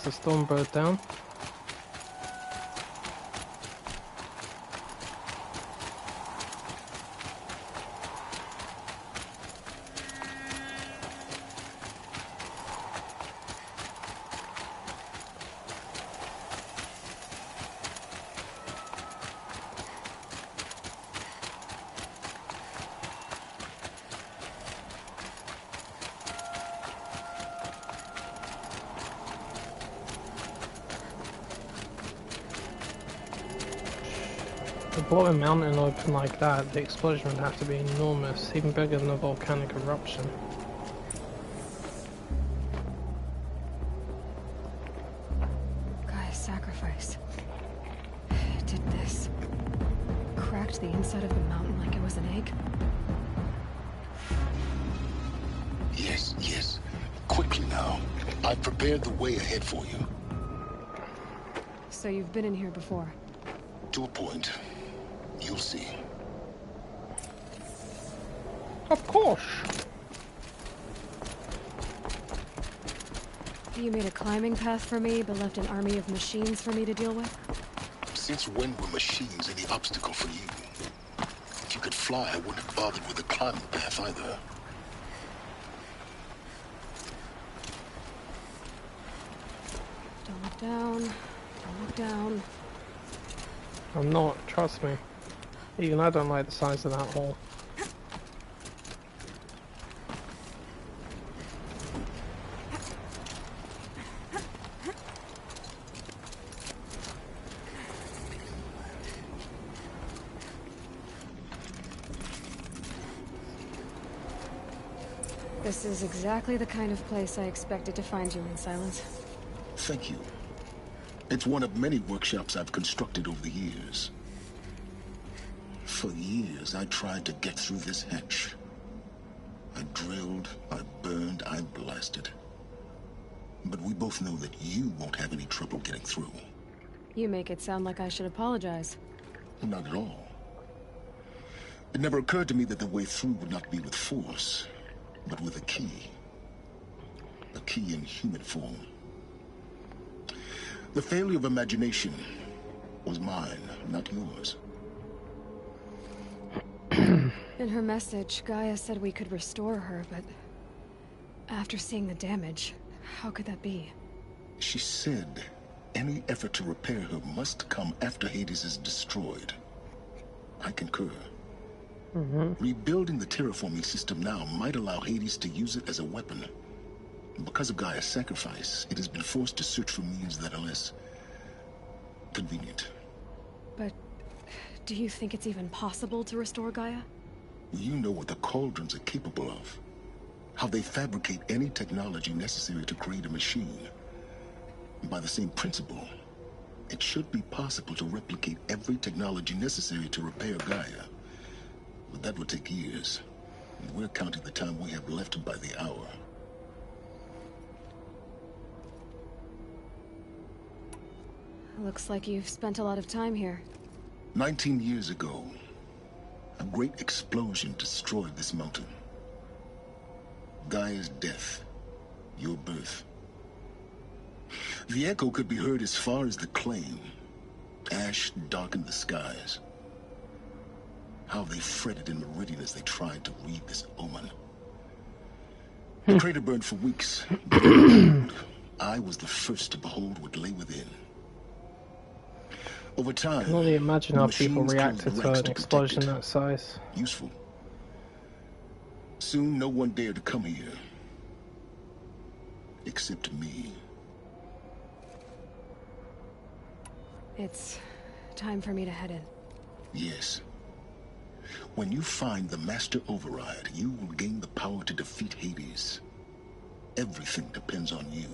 the Stormbird down. To blow a mountain open like that, the explosion would have to be enormous, even bigger than a volcanic eruption.
Gaia's sacrifice. It did this. Cracked the inside of the mountain like it was an egg.
Yes, yes. Quickly now. I've prepared the way ahead for you.
So you've been in here before?
To a point. You'll see.
Of course.
You made a climbing path for me, but left an army of machines for me to deal with?
Since when were machines any obstacle for you? If you could fly, I wouldn't have bothered with the climbing path either.
Don't look down. Don't look down.
I'm not, trust me. Even I don't like the size of that hole.
This is exactly the kind of place I expected to find you in, Silence.
Thank you. It's one of many workshops I've constructed over the years. For years, I tried to get through this hatch. I drilled, I burned, I blasted. But we both know that you won't have any trouble getting through.
You make it sound like I should apologize.
Not at all. It never occurred to me that the way through would not be with force, but with a key. A key in human form. The failure of imagination was mine, not yours.
In her message, Gaia said we could restore her, but after seeing the damage, how could that be?
She said any effort to repair her must come after Hades is destroyed. I concur. Rebuilding the terraforming system now might allow Hades to use it as a weapon. Because of Gaia's sacrifice, it has been forced to search for means that are less convenient.
But do you think it's even possible to restore Gaia?
You know what the Cauldrons are capable of. How they fabricate any technology necessary to create a machine. By the same principle, it should be possible to replicate every technology necessary to repair Gaia. But that would take years. And we're counting the time we have left by the hour.
Looks like you've spent a lot of time here.
19 years ago, a great explosion destroyed this mountain. Gaia's death, your birth. The echo could be heard as far as the claim. Ash darkened the skies. How they fretted in Meridian as they tried to read this omen. The crater burned for weeks. I was the first to behold what lay within. Over time,
I can only imagine how people reacted to an explosion
it.
that size.
Useful. Soon, no one dared to come here. Except me.
It's time for me to head in.
Yes. When you find the Master Override, you will gain the power to defeat Hades. Everything depends on you.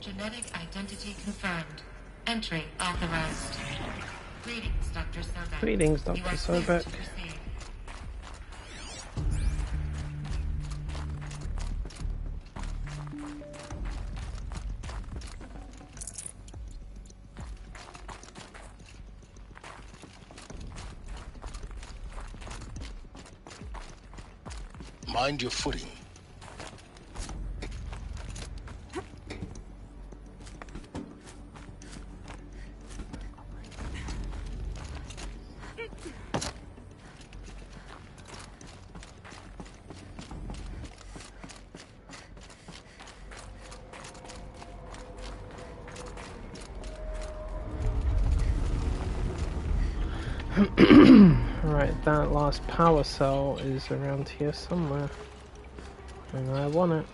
Genetic identity confirmed. Entry authorized. Greetings, Dr. Sobek.
Greetings, Dr.
You are
Sobek.
cleared to proceed.
Mind your footing.
Right, that last power cell is around here somewhere. And I want it.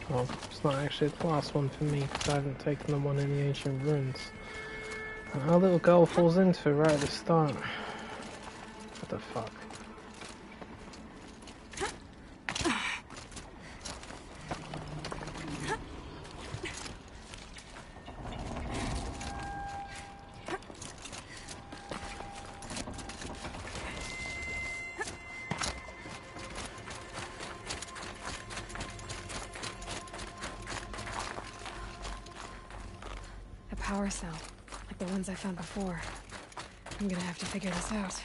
Well, it's not actually the last one for me, because I haven't taken the one in the ancient ruins. And our little girl falls into it right at the start. What the fuck?
Power cell, like the ones I found before. I'm gonna have to figure this out.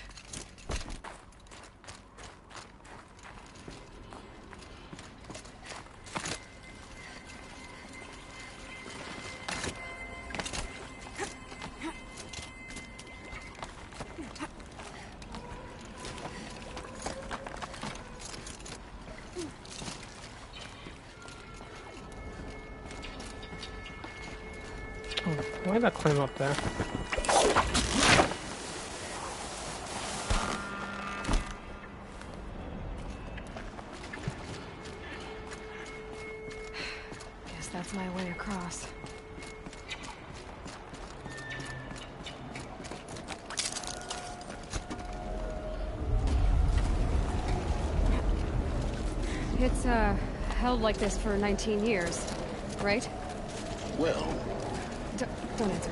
Why did I climb up there?
Guess that's my way across. It's, held like this for 19 years, right?
Well...
Don't answer.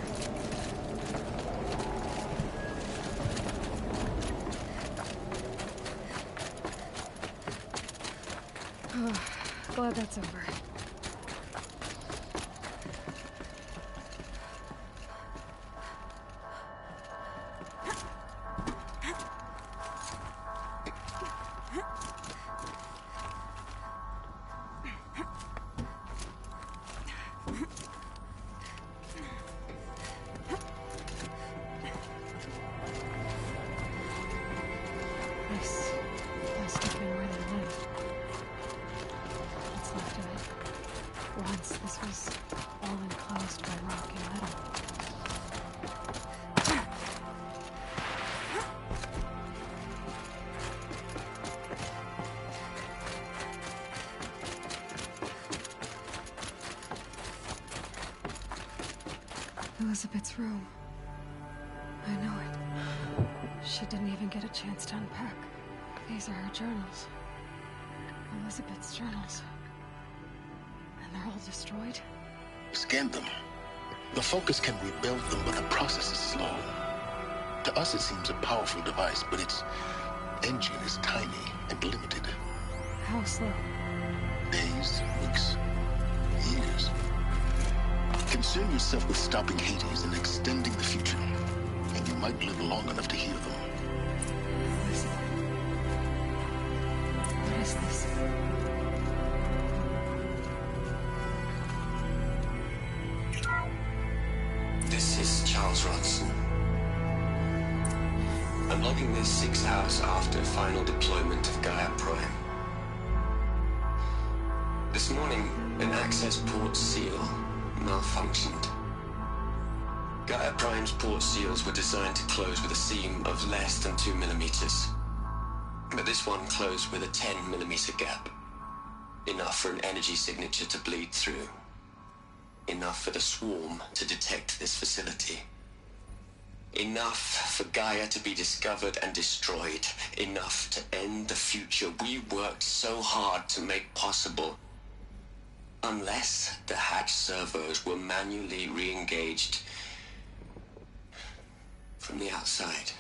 Oh, glad that's over. Once this was all enclosed by rock and metal. Elizabeth's room. I know it. She didn't even get a chance to unpack. These are her journals. Elizabeth's journals. They're all destroyed?
Scan them. The Focus can rebuild them, but the process is slow. To us it seems a powerful device, but its engine is tiny and limited.
How slow?
Days, weeks, years. Concern yourself with stopping Hades and extending the future, and you might live long enough to hear them.
What is this?
This is Charles Ronson. I'm logging this 6 hours after final deployment of Gaia Prime. This morning, an access port seal malfunctioned. Gaia Prime's port seals were designed to close with a seam of less than 2 millimeters. But this one closed with a 10 millimeter gap. Enough for an energy signature to bleed through. Enough for the swarm to detect this facility. Enough for Gaia to be discovered and destroyed. Enough to end the future we worked so hard to make possible. Unless the hatch servos were manually re-engaged from the outside.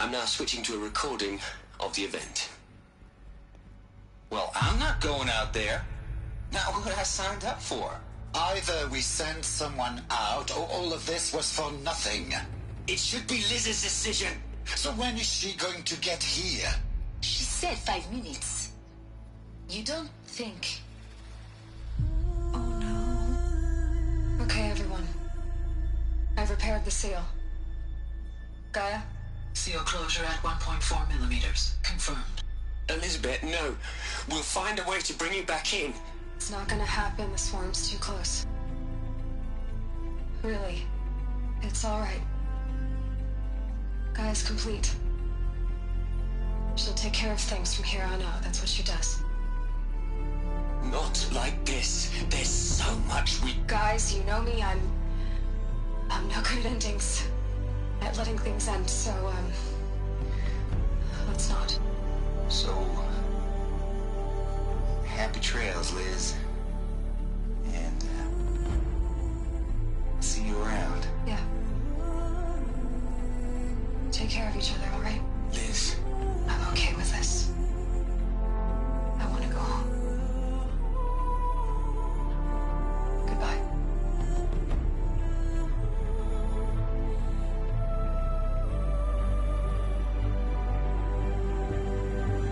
I'm now switching to a recording of the event.
Well, I'm not going out there. Not what I signed up for.
Either we send someone out, or all of this was for nothing.
It should be Liz's decision.
So when is she going to get here?
She said 5 minutes. You don't think...
Oh no. Okay, everyone. I've repaired the seal. Gaia,
Seal closure at 1.4 millimeters. Confirmed.
Elizabeth, no. We'll find a way to bring you back in.
It's not gonna happen. The swarm's too close. Really. It's alright. Gaia's complete. She'll take care of things from here on out. That's what she does.
Not like this. There's so much we...
Guys, you know me. I'm no good at endings. At letting things end, so, let's not.
So, happy trails, Liz. And, see you around.
Yeah. Take care of each other, alright?
Liz.
I'm okay with this. I want to go home. Goodbye.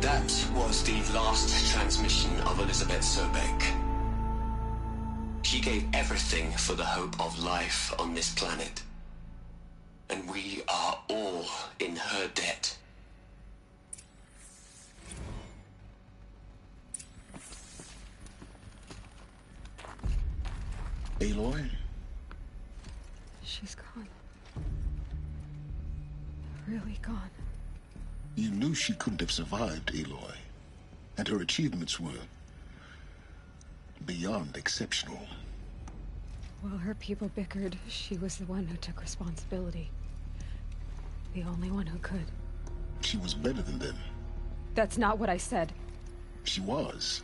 That was the last transmission of Elizabeth Sobek. She gave everything for the hope of life on this planet. And we are all in her debt.
Aloy?
She's gone. Really gone.
You knew she couldn't have survived, Aloy. And her achievements were beyond exceptional.
While her people bickered, she was the one who took responsibility. The only one who could.
She was better than them.
That's not what I said.
She was.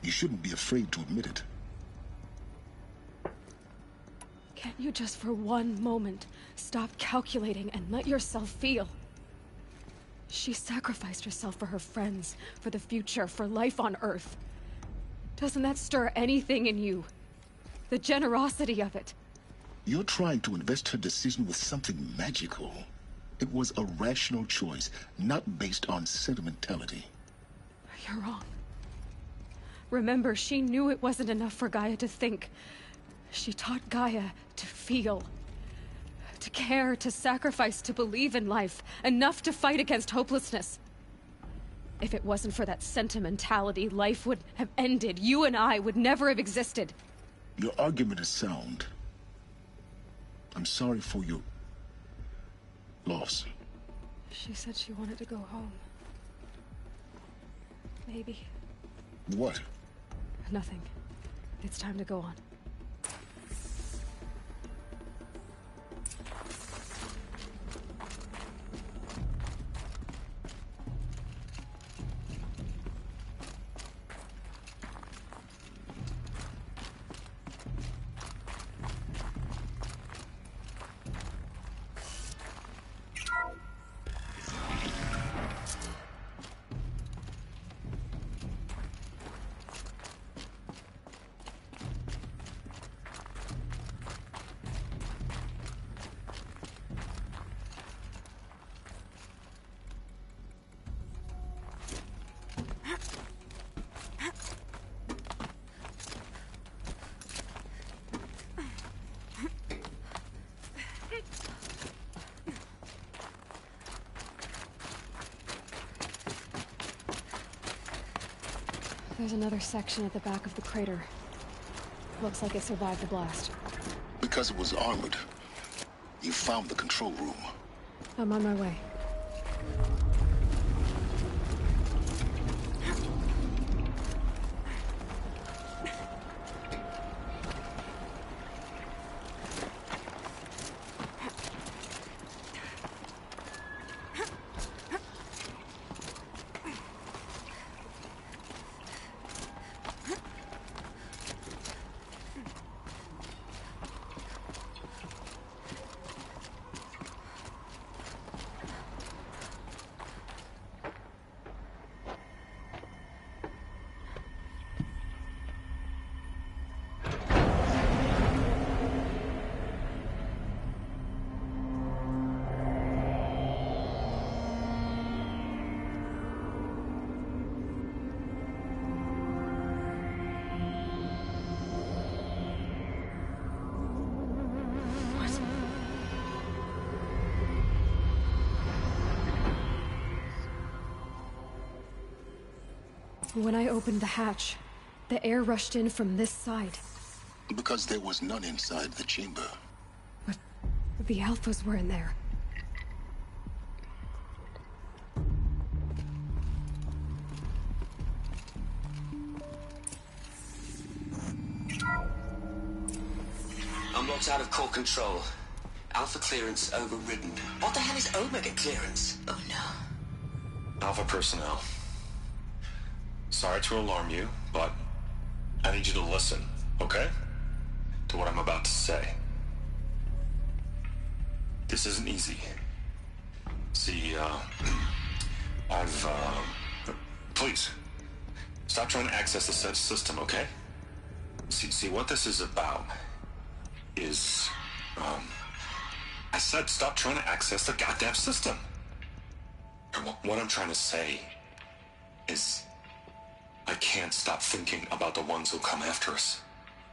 You shouldn't be afraid to admit it.
Can't you just for one moment stop calculating and let yourself feel? She sacrificed herself for her friends, for the future, for life on Earth. Doesn't that stir anything in you? The generosity of it.
You're trying to invest her decision with something magical. It was a rational choice, not based on sentimentality.
You're wrong. Remember, she knew it wasn't enough for Gaia to think. She taught Gaia to feel. To care, to sacrifice, to believe in life. Enough to fight against hopelessness. If it wasn't for that sentimentality, life would have ended. You and I would never have existed.
Your argument is sound. I'm sorry for your loss.
She said she wanted to go home. Maybe.
What?
Nothing. It's time to go on. There's another section at the back of the crater. Looks like it survived the blast.
Because it was armored. You found the control room.
I'm on my way. When I opened the hatch, the air rushed in from this side.
Because there was none inside the chamber.
But the Alphas were in there.
I'm locked out of core control. Alpha clearance overridden.
What the hell is Omega clearance? Oh no.
Alpha personnel. Sorry to alarm you, but I need you to listen, okay? To what I'm about to say. This isn't easy. See, please, stop trying to access the said system, okay? See, what this is about is, I said stop trying to access the goddamn system. And what I'm trying to say is, I can't stop thinking about the ones who come after us.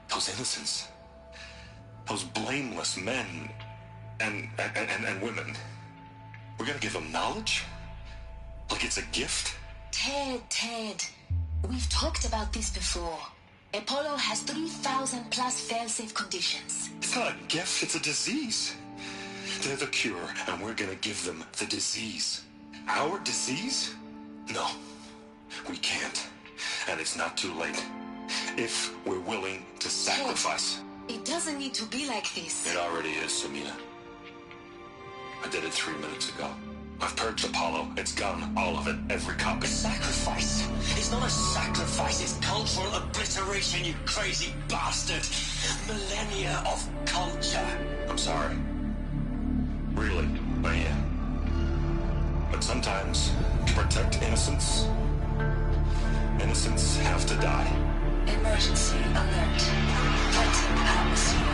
Those innocents. Those blameless men and women. We're gonna give them knowledge? Like it's a gift?
Ted. We've talked about this before. Apollo has 3,000 plus fail-safe conditions.
It's not a gift, it's a disease. They're the cure, and we're gonna give them the disease. Our disease? No, we can't. And it's not too late. If we're willing to sacrifice.
It doesn't need to be like this.
It already is, Samina. I did it 3 minutes ago. I've purged Apollo. It's gone. All of it. Every copy.
Sacrifice? It's not a sacrifice. It's cultural obliteration, you crazy bastard. Millennia of culture.
I'm sorry. Really, I am. But sometimes, to protect innocence, innocents have to die.
Emergency alert. Fighting atmosphere.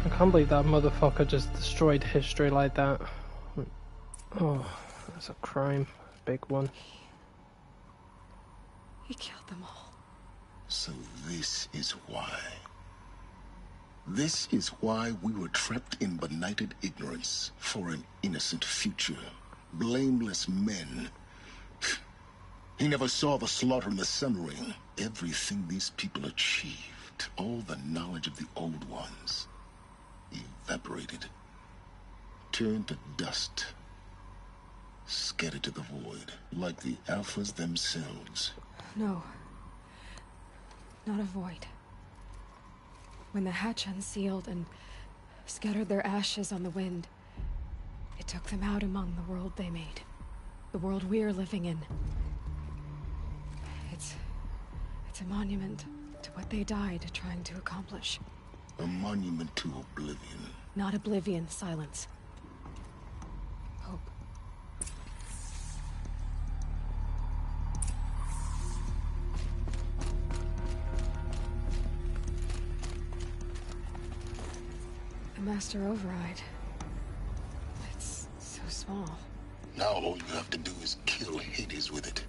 I can't believe that motherfucker just destroyed history like that. Oh, that's a crime. Big one.
He killed them all.
So this is why. This is why we were trapped in benighted ignorance for an innocent future. Blameless men. He never saw the slaughter in the Sun Ring. Everything these people achieved, all the knowledge of the old ones, evaporated, turned to dust, scattered to the void, like the Alphas themselves.
No. Not a void. When the hatch unsealed and scattered their ashes on the wind, it took them out among the world they made. The world we're living in. It's a monument to what they died trying to accomplish.
A monument to oblivion.
Not oblivion, silence. Hope. The Master Override. It's so small.
Now all you have to do is kill Hades with it.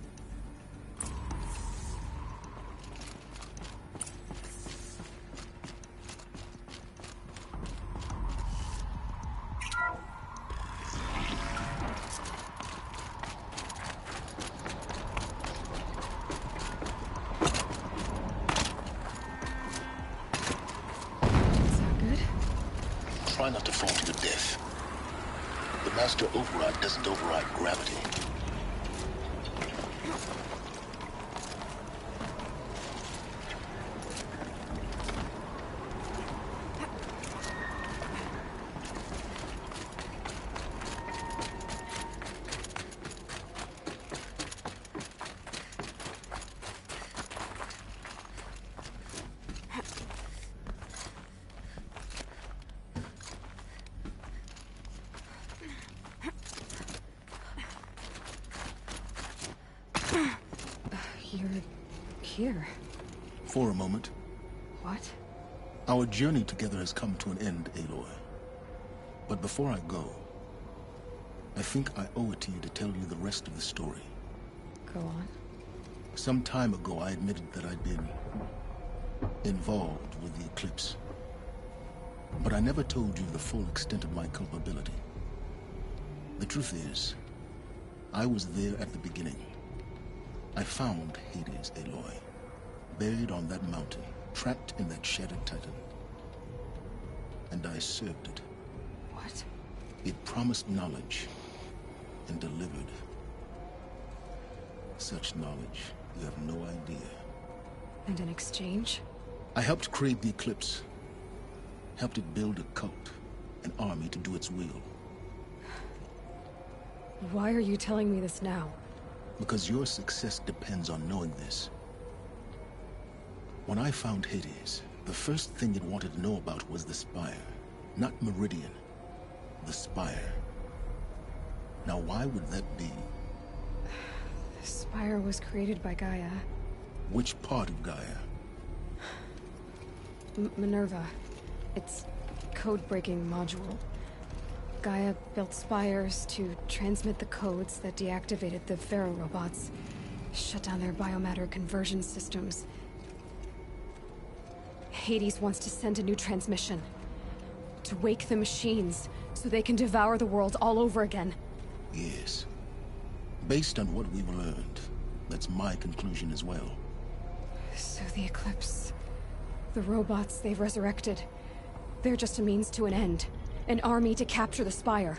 Try not to fall to your death. The Master Override doesn't override gravity.
You're here.
For a moment.
What?
Our journey together has come to an end, Aloy. But before I go, I think I owe it to you to tell you the rest of the story.
Go on.
Some time ago, I admitted that I'd been involved with the eclipse. But I never told you the full extent of my culpability. The truth is, I was there at the beginning. I found Hades, Aloy, buried on that mountain, trapped in that shattered titan. And I served it.
What?
It promised knowledge and delivered. Such knowledge, you have no idea.
And in exchange?
I helped create the Eclipse. Helped it build a cult, an army to do its will.
Why are you telling me this now?
Because your success depends on knowing this. When I found Hades, the first thing it wanted to know about was the Spire. Not Meridian. The Spire. Now why would that be?
The Spire was created by Gaia.
Which part of Gaia?
Minerva. Its code-breaking module. Gaia built spires to transmit the codes that deactivated the Pharaoh robots, shut down their biomatter conversion systems. Hades wants to send a new transmission. To wake the machines, so they can devour the world all over again.
Yes. Based on what we've learned, that's my conclusion as well.
So the Eclipse... the robots they've resurrected... they're just a means to an end. An army to capture the Spire.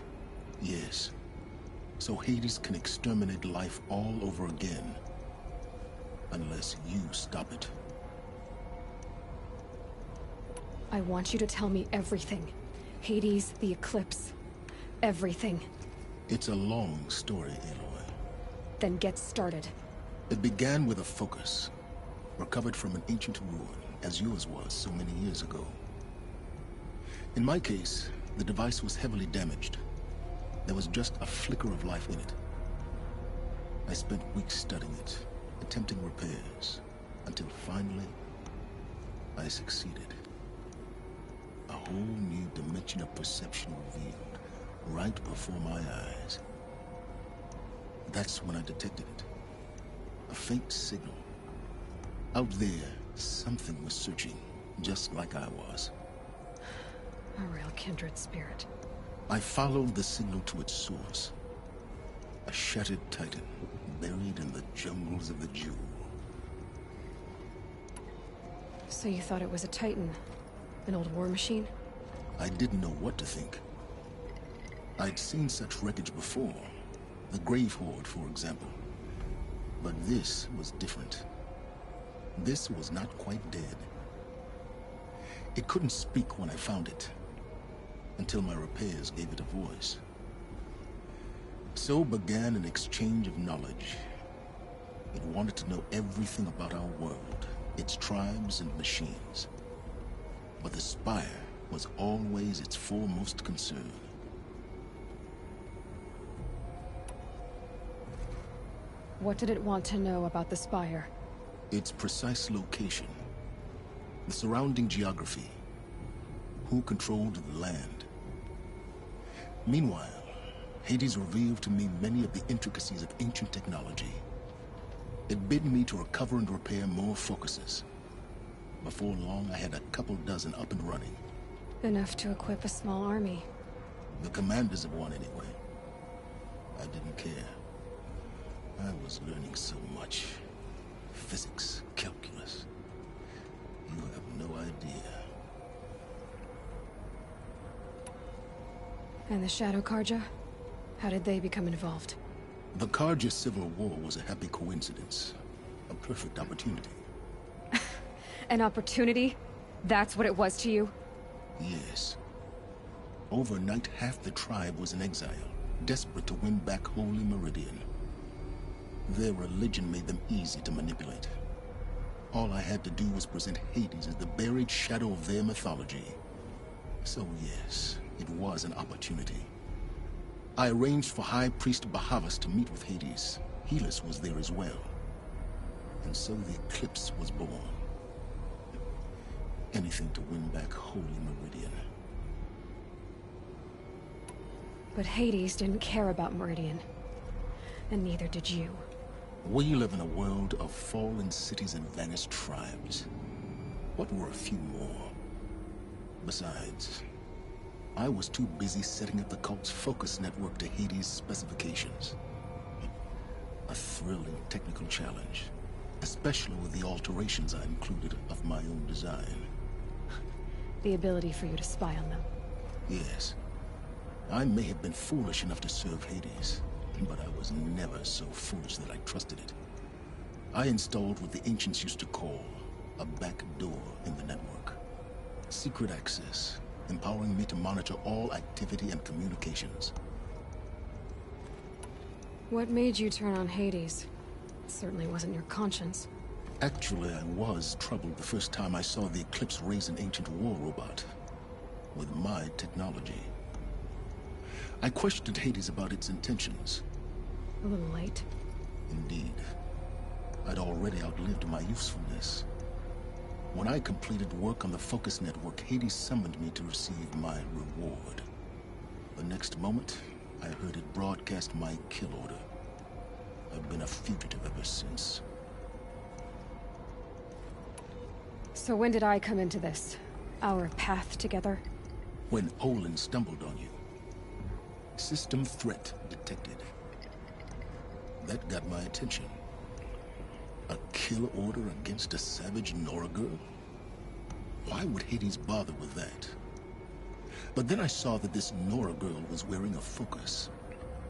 Yes. So Hades can exterminate life all over again. Unless you stop it.
I want you to tell me everything. Hades, the Eclipse. Everything.
It's a long story, Aloy.
Then get started.
It began with a focus. Recovered from an ancient ruin, as yours was so many years ago. In my case, the device was heavily damaged. There was just a flicker of life in it. I spent weeks studying it, attempting repairs, until finally, I succeeded. A whole new dimension of perception revealed, right before my eyes. That's when I detected it. A faint signal. Out there, something was searching, just like I was.
A real kindred spirit.
I followed the signal to its source. A shattered titan, buried in the jungles of the Jewel.
So you thought it was a titan? An old war machine?
I didn't know what to think. I'd seen such wreckage before. The Grave Horde, for example. But this was different. This was not quite dead. It couldn't speak when I found it, until my repairs gave it a voice. So began an exchange of knowledge. It wanted to know everything about our world, its tribes and machines. But the Spire was always its foremost concern.
What did it want to know about the Spire?
Its precise location, the surrounding geography, who controlled the land. Meanwhile, Hades revealed to me many of the intricacies of ancient technology. It bid me to recover and repair more focuses. Before long, I had a couple dozen up and running.
Enough to equip a small army.
The commanders of one, anyway. I didn't care. I was learning so much. Physics, calculus. You have no idea.
And the Shadow Karja? How did they become involved?
The Karja Civil War was a happy coincidence. A perfect opportunity.
An opportunity? That's what it was to you?
Yes. Overnight, half the tribe was in exile, desperate to win back Holy Meridian. Their religion made them easy to manipulate. All I had to do was present Hades as the buried shadow of their mythology. So yes, it was an opportunity. I arranged for High Priest Bahavas to meet with Hades. Helis was there as well. And so the Eclipse was born. Anything to win back Holy Meridian.
But Hades didn't care about Meridian. And neither did you.
We live in a world of fallen cities and vanished tribes. What were a few more? Besides, I was too busy setting up the cult's focus network to Hades' specifications. A thrilling technical challenge, especially with the alterations I included of my own design.
The ability for you to spy on them.
Yes. I may have been foolish enough to serve Hades, but I was never so foolish that I trusted it. I installed what the ancients used to call a back door in the network. Secret access, empowering me to monitor all activity and communications.
What made you turn on Hades? It certainly wasn't your conscience.
Actually, I was troubled the first time I saw the Eclipse raise an ancient war robot with my technology. I questioned Hades about its intentions.
A little late.
Indeed. I'd already outlived my usefulness. When I completed work on the Focus Network, Hades summoned me to receive my reward. The next moment, I heard it broadcast my kill order. I've been a fugitive ever since.
So when did I come into this? Our path together?
When Olin stumbled on you. System threat detected. That got my attention. A kill order against a savage Nora girl? Why would Hades bother with that? But then I saw that this Nora girl was wearing a focus,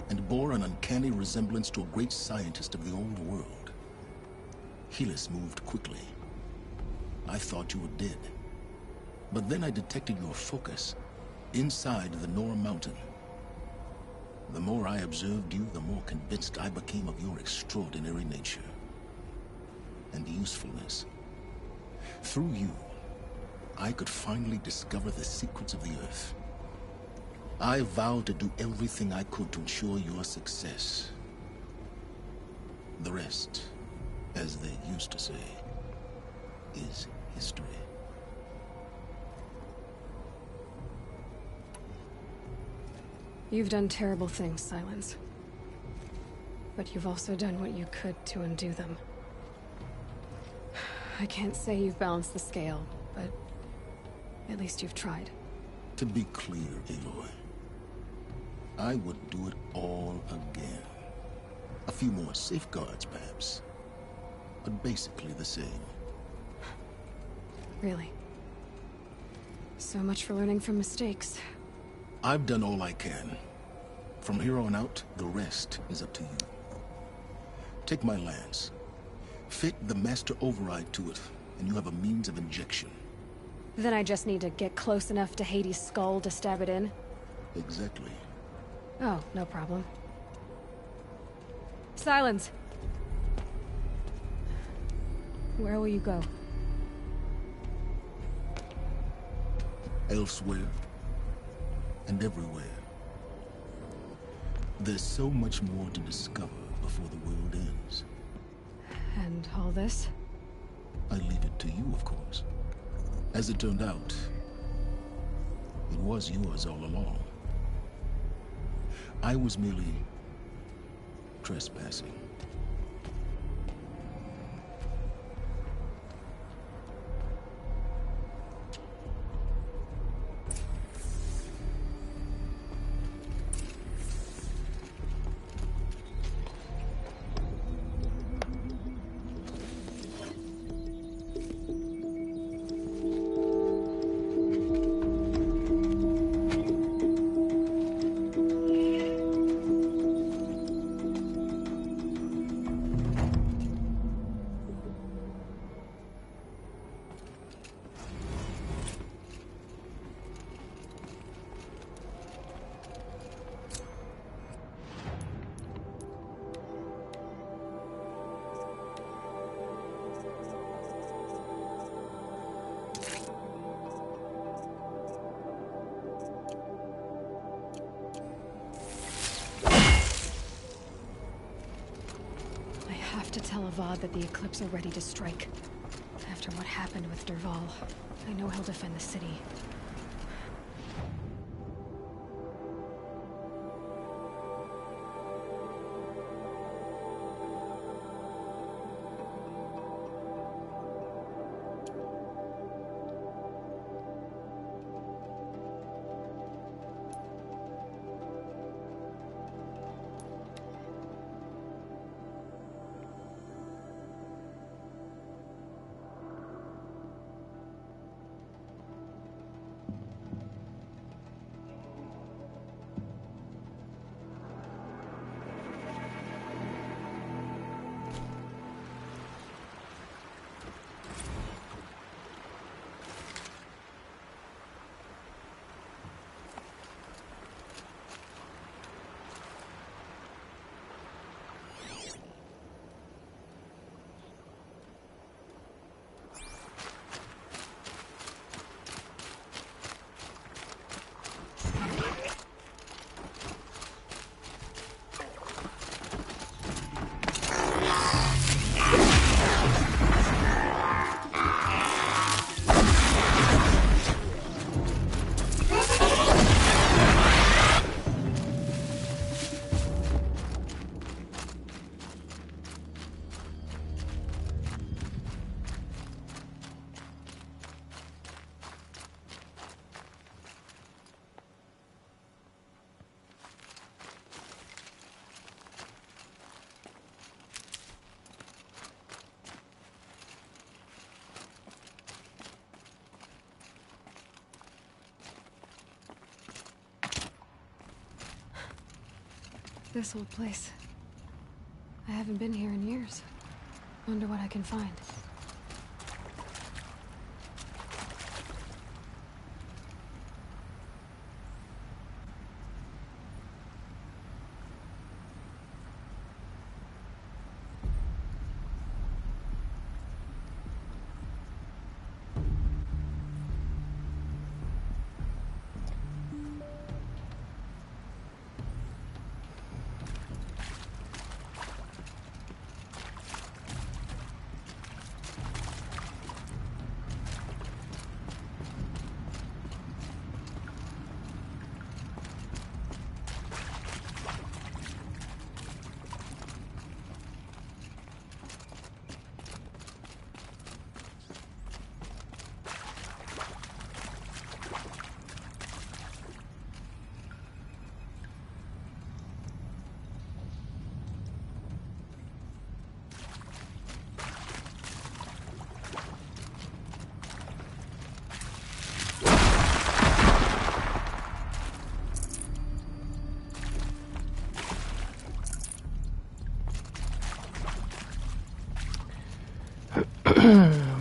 and bore an uncanny resemblance to a great scientist of the old world. Helis moved quickly. I thought you were dead. But then I detected your focus inside the Nora mountain. The more I observed you, the more convinced I became of your extraordinary nature and usefulness. Through you, I could finally discover the secrets of the Earth. I vowed to do everything I could to ensure your success. The rest, as they used to say, is history.
You've done terrible things, Silence. But you've also done what you could to undo them. I can't say you've balanced the scale, but at least you've tried.
To be clear, Aloy, I would do it all again. A few more safeguards, perhaps, but basically the same.
Really? So much for learning from mistakes.
I've done all I can. From here on out, the rest is up to you. Take my lance. Fit the master override to it, and you have a means of injection.
Then I just need to get close enough to Hades' skull to stab it in?
Exactly.
Oh, no problem. Silence! Where will you go?
Elsewhere. And everywhere. There's so much more to discover before the world ends.
And all this?
I leave it to you, of course. As it turned out, it was yours all along. I was merely trespassing.
To tell Avad that the Eclipse are ready to strike. After what happened with Derval, I know he'll defend the city. This old place. I haven't been here in years. Wonder what I can find.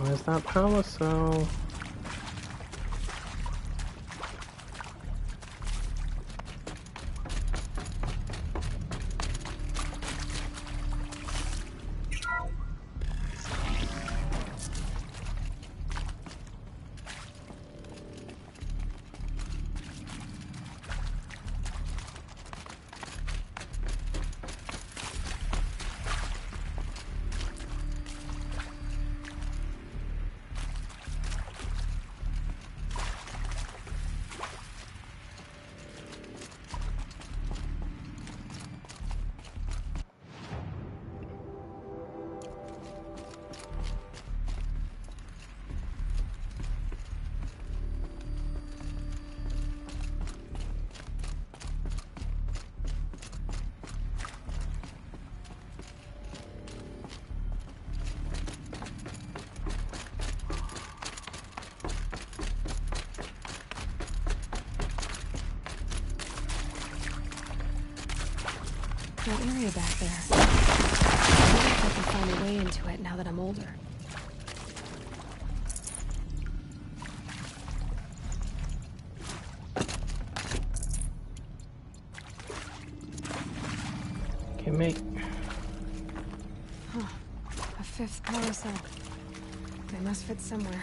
Where's that power cell? That area back there. I wonder if I can find a way into it now that I'm older. Okay, mate. Huh. A fifth power cell. They must fit somewhere.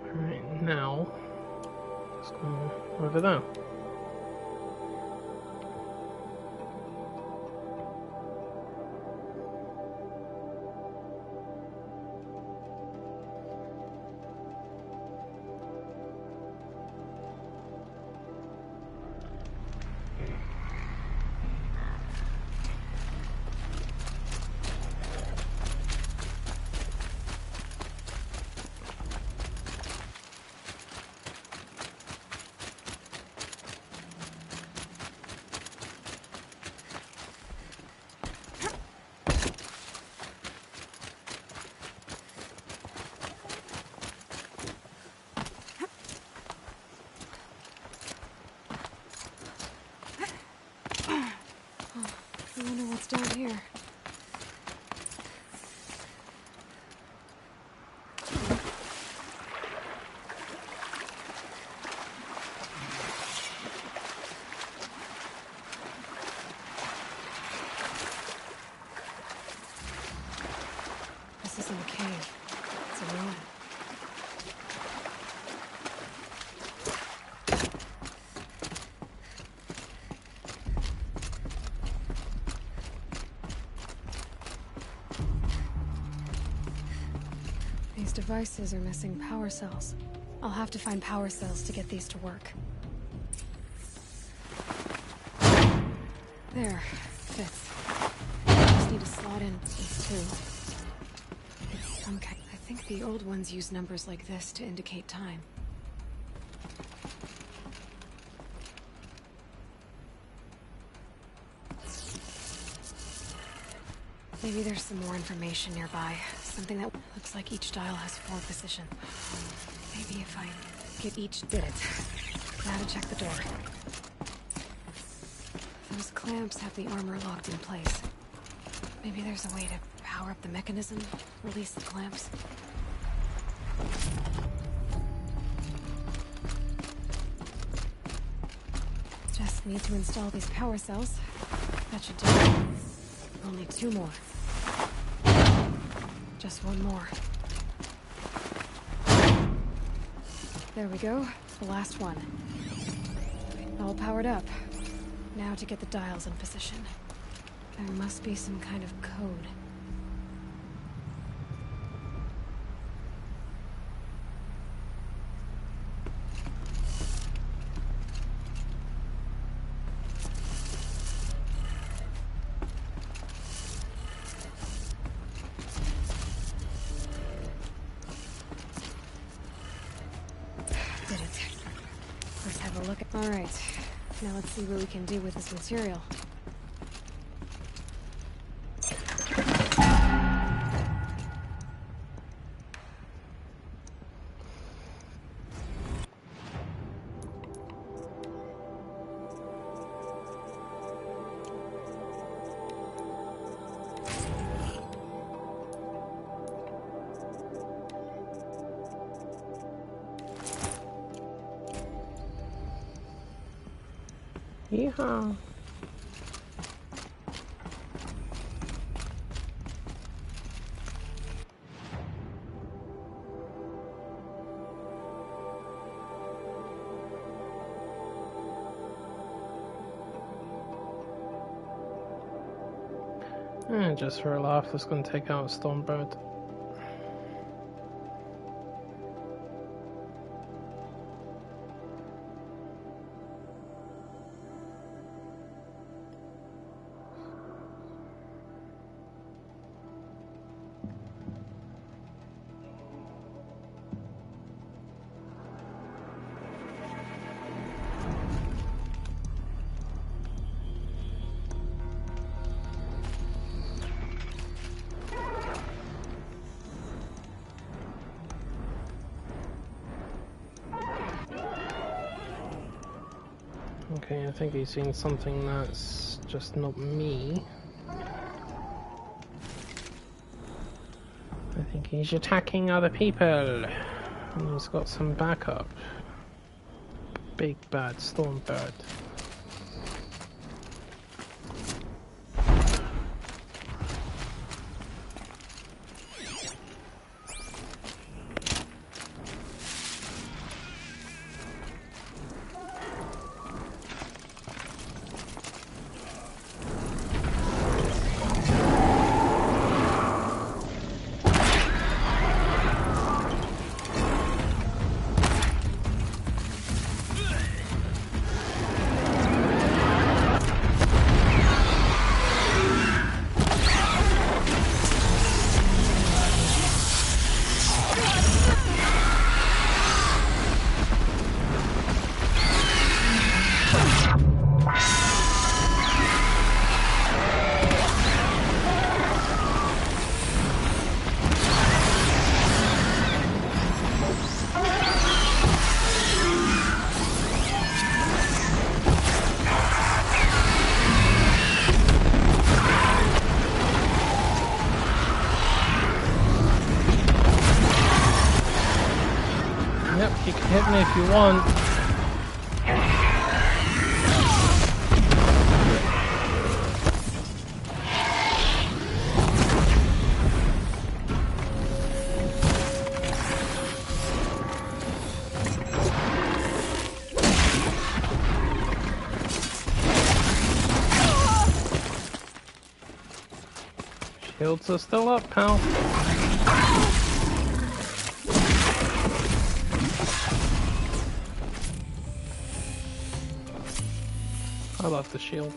Alright, now... let's go over there. I wonder what's down here. This isn't a cave. It's a ruin. These devices are missing power cells. I'll have to find power cells to get these to work. There. Fits. Just need to slot in these two. It's some kind... I think the old ones use numbers like this to indicate time. Maybe there's some more information nearby.
Something that looks like each dial has 4 positions. Maybe if I get each... Did it. Now to check the door. Those clamps have the armor locked in place. Maybe there's a way to power up the mechanism, release the clamps. Just need to install these power cells. That should do it. I'll need 2 more. Just 1 more. There we go. The last one. All powered up. Now to get the dials in position. There must be some kind of code. Did it. Let's have a look at... All right. Now let's see what we can do with this material.
Yeehaw. And just for a laugh, let's go and take out Stormbird. Okay, I think he's seen something that's just not me. I think he's attacking other people. And he's got some backup. Big bad Stormbird. You can hit me if you want. Shields are still up, pal. I love the shield.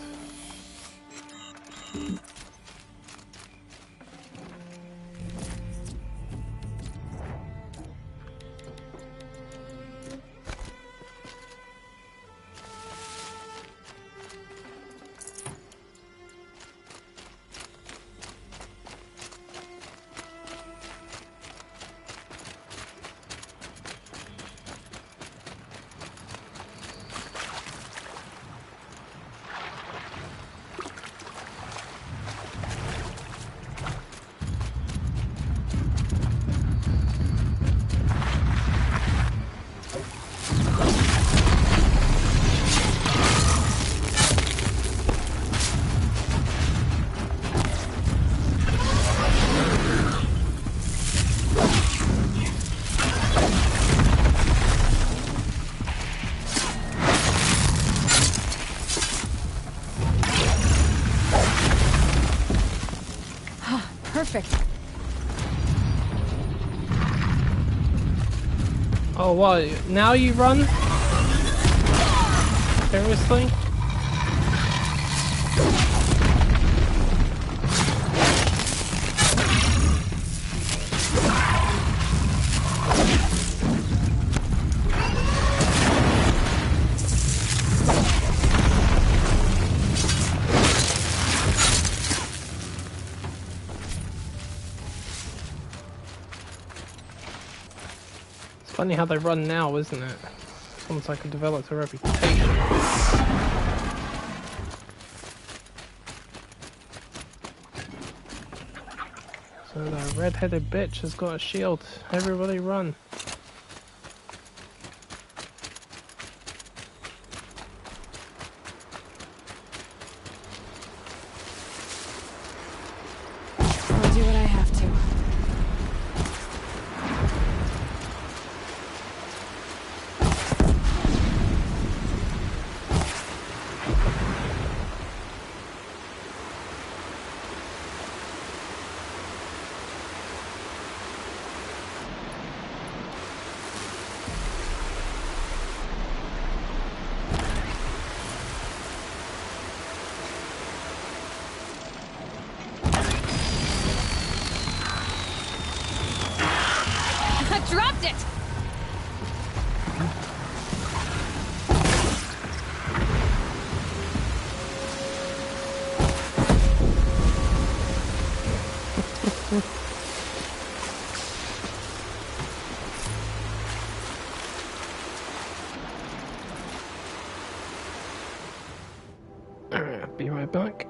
Oh, what? Now you run? Seriously? Funny how they run now, isn't it? It's almost like it develops a reputation. So the red-headed bitch has got a shield. Everybody run.
I'll do what I have to.
Dropped it!
Alright, be right back.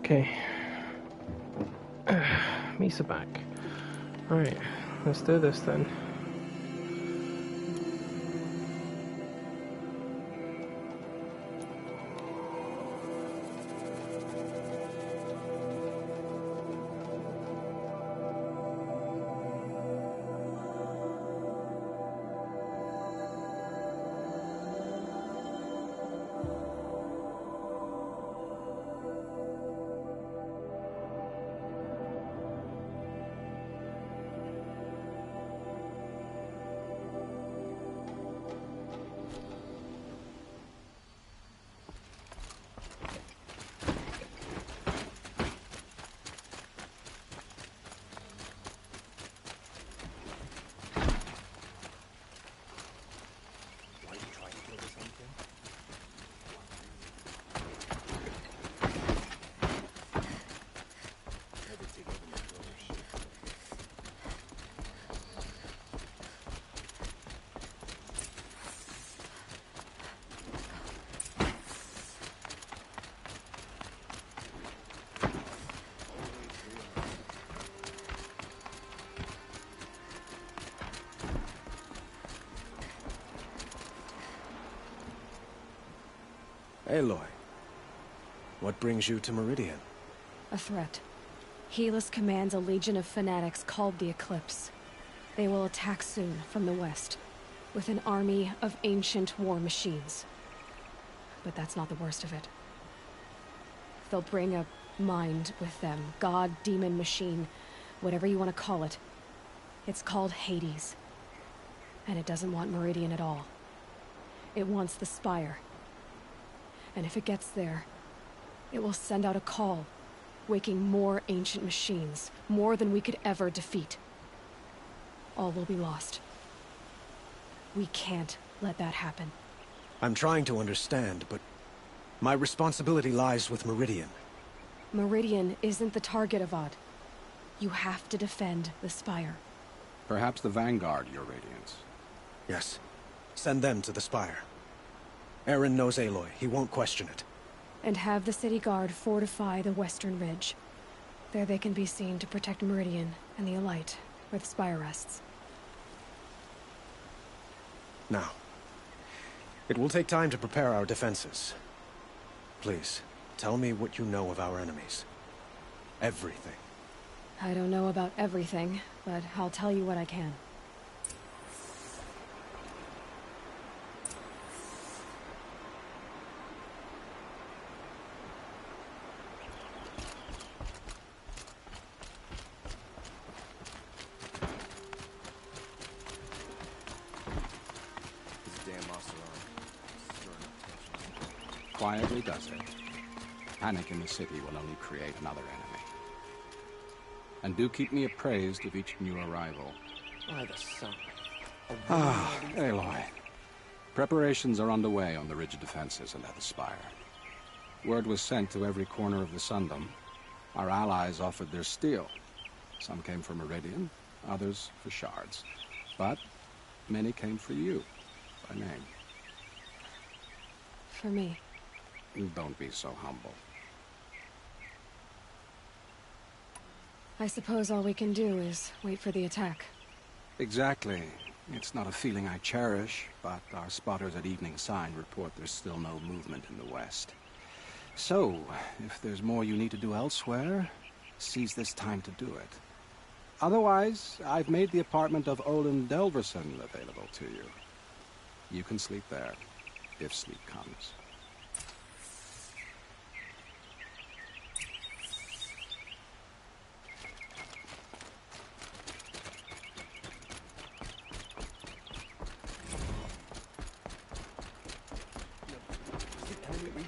Okay. Misa back. Alright, let's do this then.
Aloy, what brings you to Meridian?
A threat. Helis commands a legion of fanatics called the Eclipse. They will attack soon from the west, with an army of ancient war machines. But that's not the worst of it. They'll bring a mind with them, god, demon, machine, whatever you want to call it. It's called Hades. And it doesn't want Meridian at all. It wants the Spire. And if it gets there, it will send out a call, waking more ancient machines, more than we could ever defeat. All will be lost. We can't let that happen.
I'm trying to understand, but my responsibility lies with Meridian.
Meridian isn't the target, Avad. You have to defend the Spire.
Perhaps the Vanguard, Your Radiance.
Yes. Send them to the Spire. Eren knows Aloy. He won't question it.
And have the city guard fortify the western ridge. There they can be seen to protect Meridian and the Elite, where the Spire rests.
Now, it will take time to prepare our defenses. Please, tell me what you know of our enemies. Everything.
I don't know about everything, but I'll tell you what I can.
Quietly does it. Panic in the city will only create another enemy. And do keep me appraised of each new arrival.
By the sun.
Ah, Aloy. Preparations are underway on the ridge defenses and at the Spire. Word was sent to every corner of the Sundom. Our allies offered their steel. Some came for Meridian, others for shards. But many came for you, by name.
For me.
Don't be so humble.
I suppose all we can do is wait for the attack.
Exactly. It's not a feeling I cherish, but our spotters at Evening Sign report there's still no movement in the west. So, if there's more you need to do elsewhere, seize this time to do it. Otherwise, I've made the apartment of Olin Delverson available to you. You can sleep there, if sleep comes.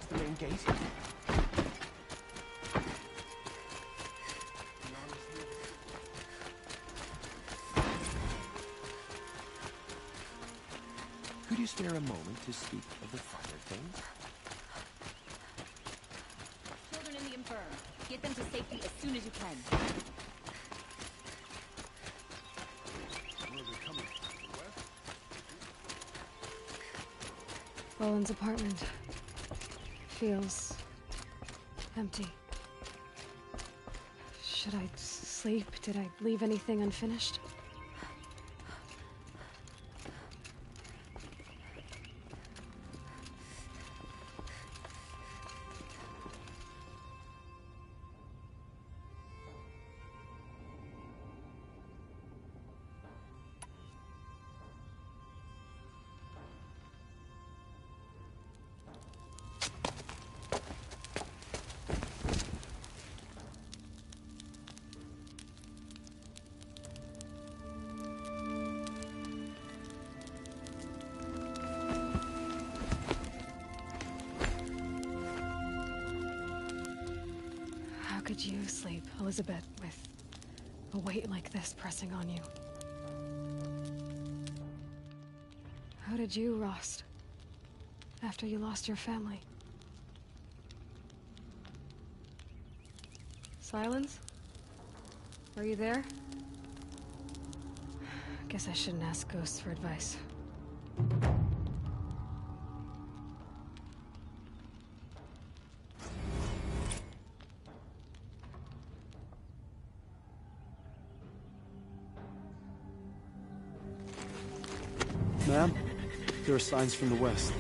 The main gate. Could you spare a moment to speak of the finer things?
Children in the infirm. Get them to safety as soon as you can.
Roland's apartment feels empty. Should I sleep? Did I leave anything unfinished? How could you sleep, Elizabeth, with a weight like this pressing on you? How did you, Rost, after you lost your family? Silence? Are you there? Guess I shouldn't ask ghosts for advice.
Ma'am, there are signs from the west.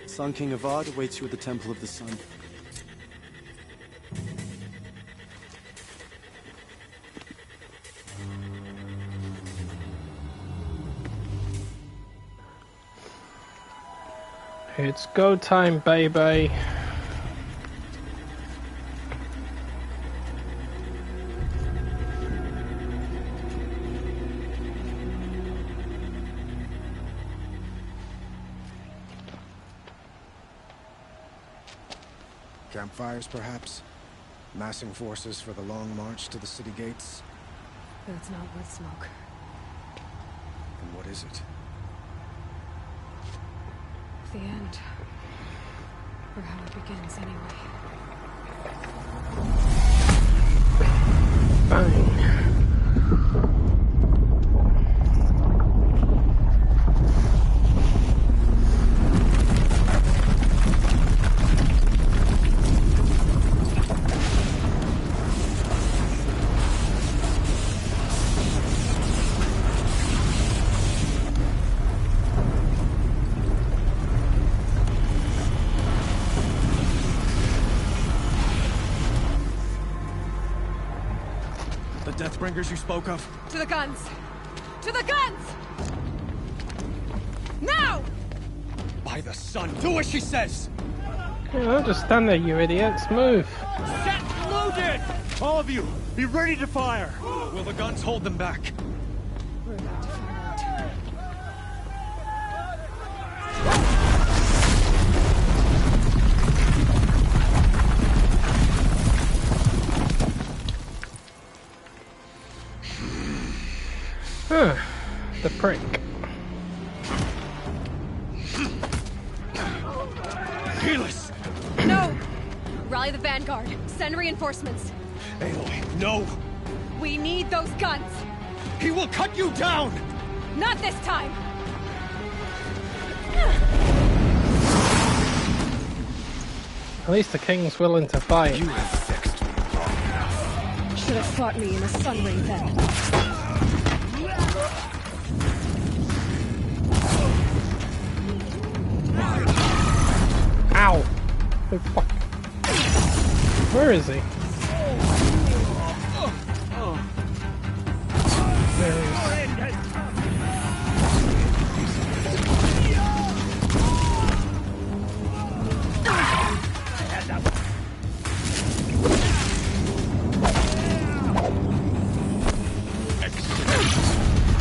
Sun King Avad awaits you at the Temple of the Sun.
It's go time, baby.
Campfires, perhaps? Massing forces for the long march to the city gates?
That's not with smoke.
And what is it?
The end. Or how it begins, anyway.
Fine.
Deathbringers you spoke of?
To the guns! To the guns! Now!
By the sun, do as she says!
Don't just stand there, you idiots. Move!
Set loaded! All of you, be ready to fire! Will the guns hold them back?
We're about to find out.
Huh. The prick.
Healess!
No! Rally the vanguard. Send reinforcements.
Aloy, no!
We need those guns!
He will cut you down!
Not this time!
At least the king's willing to fight.
You have vexed me long enough.
Should have fought me in a sun ring then.
Ow! Oh, fuck. Where is he? There he is.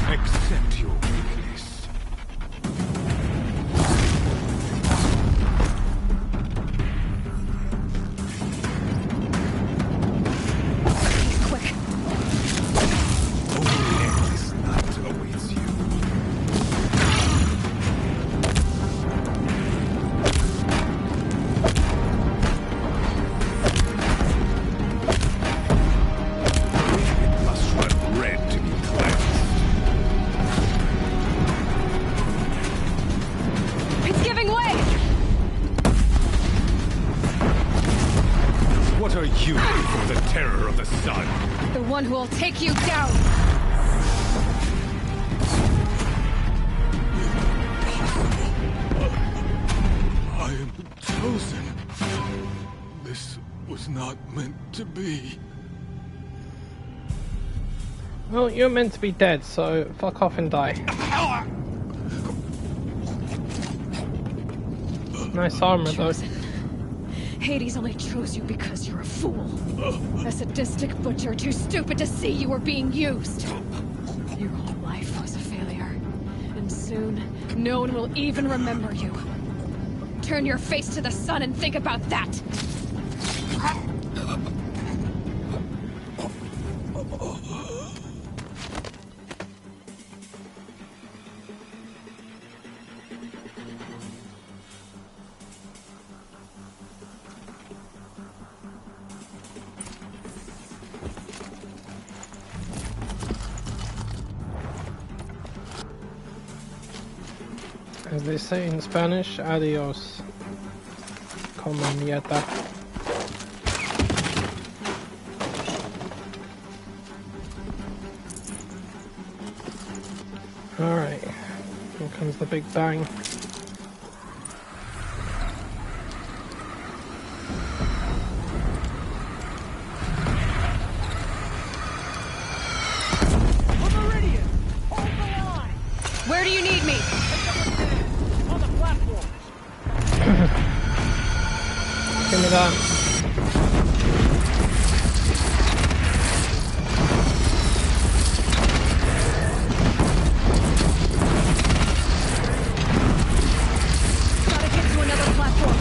Accept your weakness.
one who will take you down!
I am chosen. This was not meant to be.
Well, you're meant to be dead, so fuck off and die. Nice armor, though.
Hades only chose you because you're a fool. A sadistic butcher too stupid to see you were being used. Your whole life was a failure. And soon, no one will even remember you. Turn your face to the sun and think about that!
As they say in Spanish, adios. Como nieta. Alright, here comes the big bang.
Where do you need me?
On the platform.
Give me that.
Gotta get to another platform.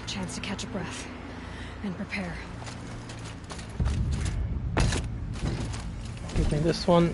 Chance to catch a breath and prepare.
Give me this one.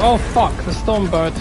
Oh fuck, the Stormbird.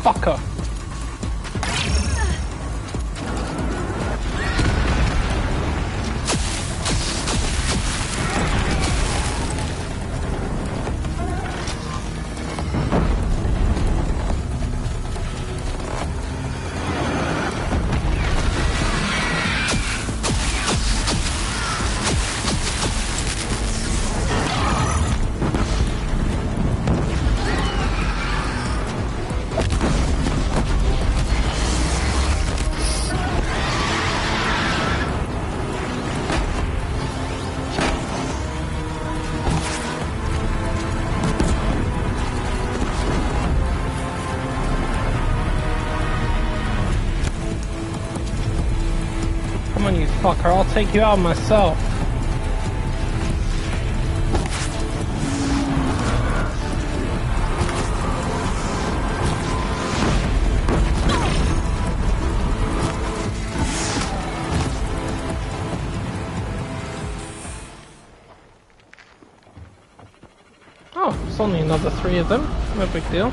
Fucker. Come on, you fucker, I'll take you out myself. Oh, it's only another 3 of them. No big deal.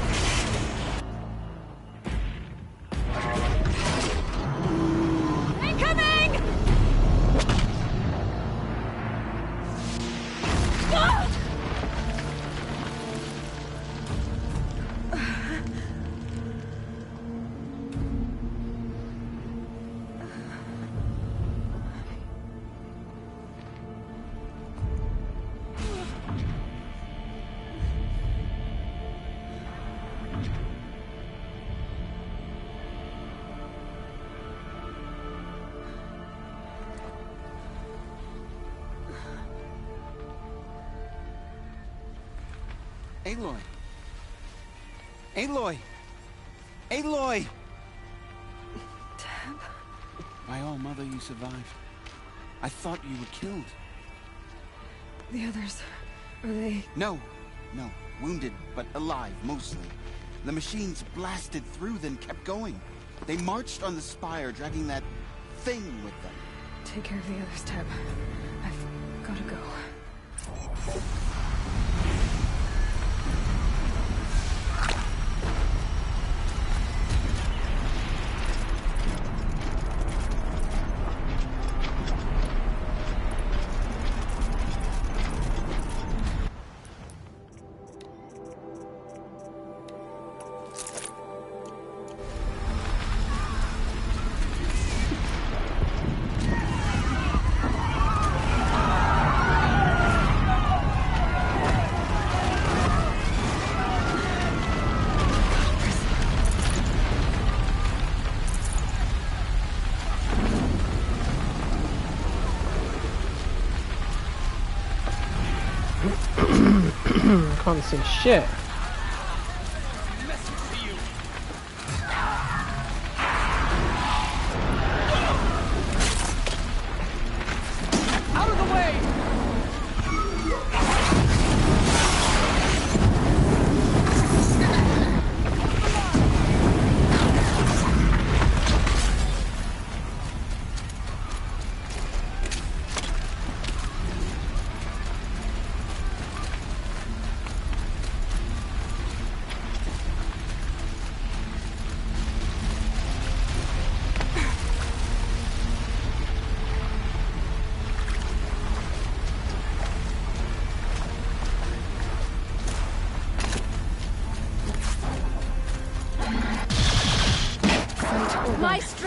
Aloy! Aloy! Aloy!
Deb?
My all mother, you survived. I thought you were killed.
The others, are they...
No. Wounded, but alive, mostly. The machines blasted through, then kept going. They marched on the spire, dragging that thing with them.
Take care of the others, Deb. I've gotta go.
Can't see shit.
Out of the way!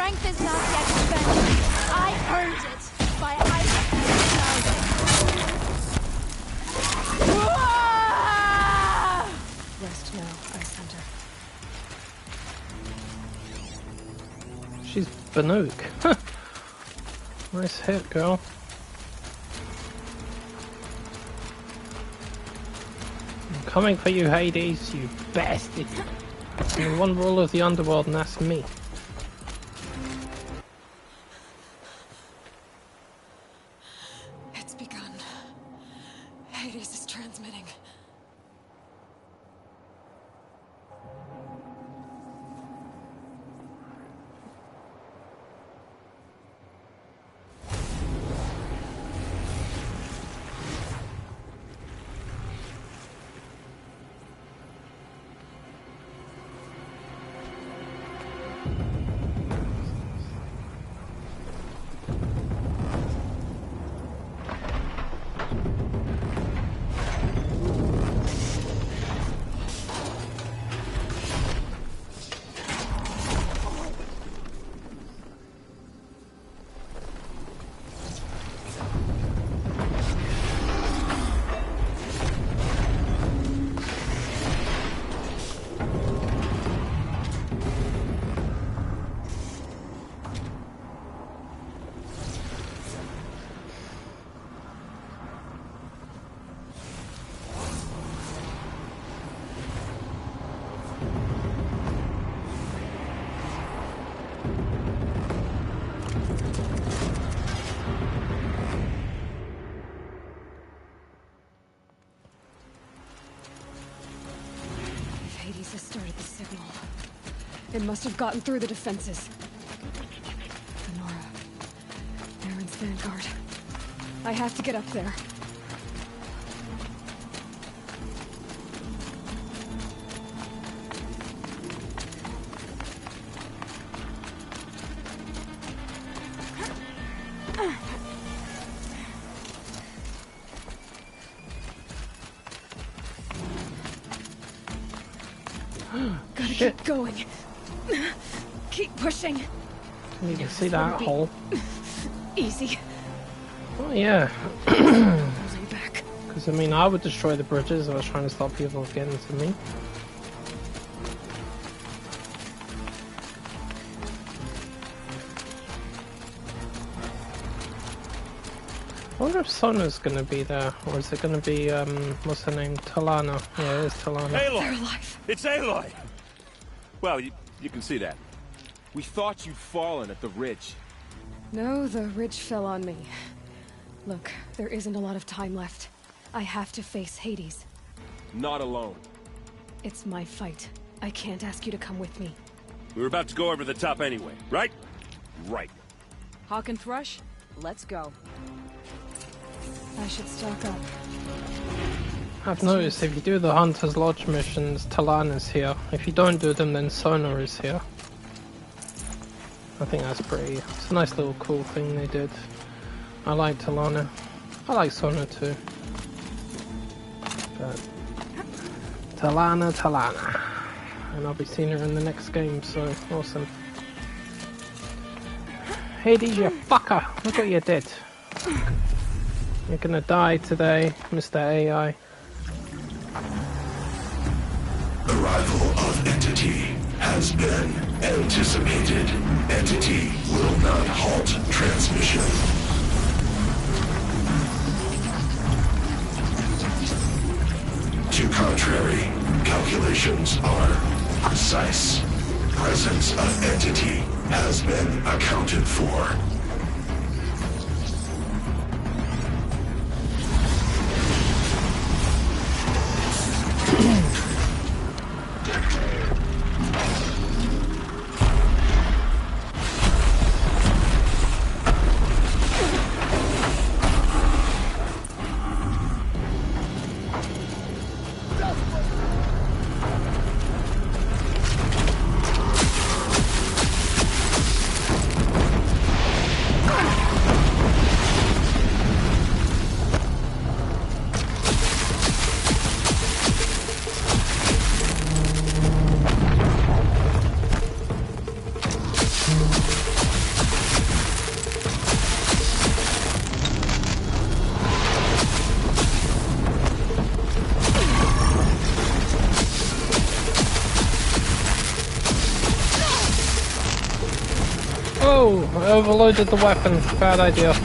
strength is not yet spent. I earned it by
Rest now, Ice Hunter.
She's Banuk. Nice hit, girl. I'm coming for you, Hades, you bastard. You're one rule of the underworld, and that's me.
It's begun. Hades is transmitting. Hades has started the signal. It must have gotten through the defenses. Nora. Aaron's vanguard. I have to get up there. Gotta keep going. Keep pushing.
Can you see that hole?
Easy.
Oh yeah.
Holding back.
Because I mean, I would destroy the bridges if I was trying to stop people from getting to me. I wonder if Sona's gonna be there, or is it gonna be, what's her name? Talana. Yeah, it is Talana.
Aloy!
They're alive.
It's Aloy! Well, you can see that. We thought you'd fallen at the ridge.
No, the ridge fell on me. Look, there isn't a lot of time left. I have to face Hades.
Not alone.
It's my fight. I can't ask you to come with me.
We were about to go over the top anyway, right? Right.
Hawk and Thrush, let's go.
I should stock up.
I've noticed if you do the Hunter's Lodge missions, Talana's here. If you don't do them, then Sona is here. I think that's pretty... It's a nice little cool thing they did. I like Talana. I like Sona too. But... Talana. And I'll be seeing her in the next game, so awesome. Hades, you fucker! Look what you did. You're gonna die today, Mr. AI.
Arrival of Entity has been anticipated. Entity will not halt transmission. To contrary, calculations are precise. Presence of Entity has been accounted for.
I overloaded the weapon. Bad idea.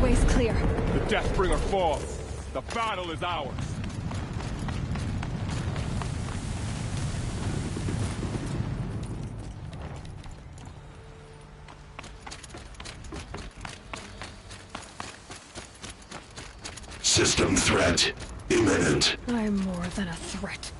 way's clear.
The Deathbringer falls. The battle is ours.
System threat imminent.
I'm more than a threat.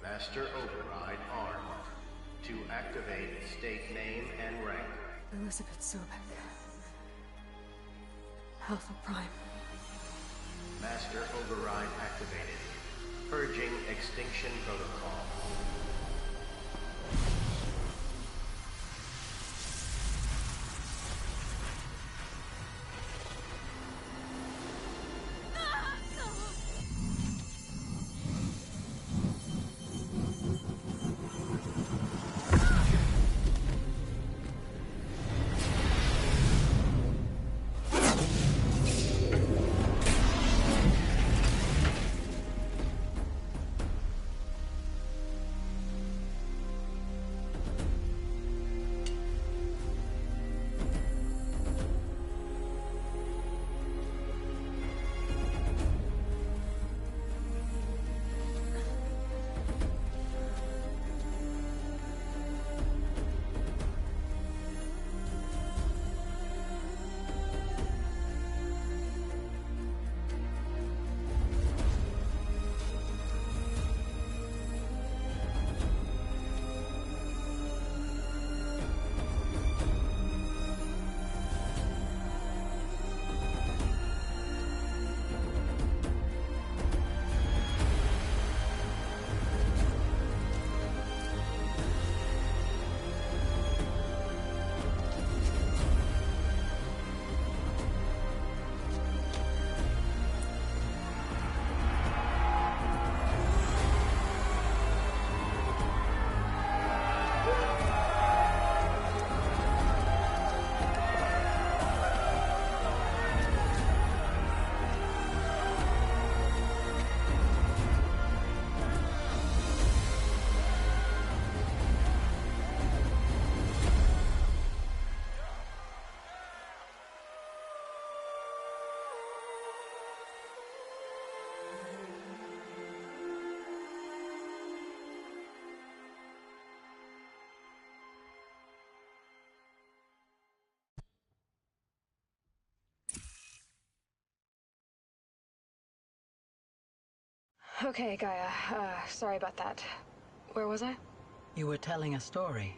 Master Override armed. To activate, state name and rank.
Elizabeth Sobek. Alpha Prime.
Master Override activated. Purging extinction protocol.
Okay, Gaia. Sorry about that. Where was I?
You were telling a story.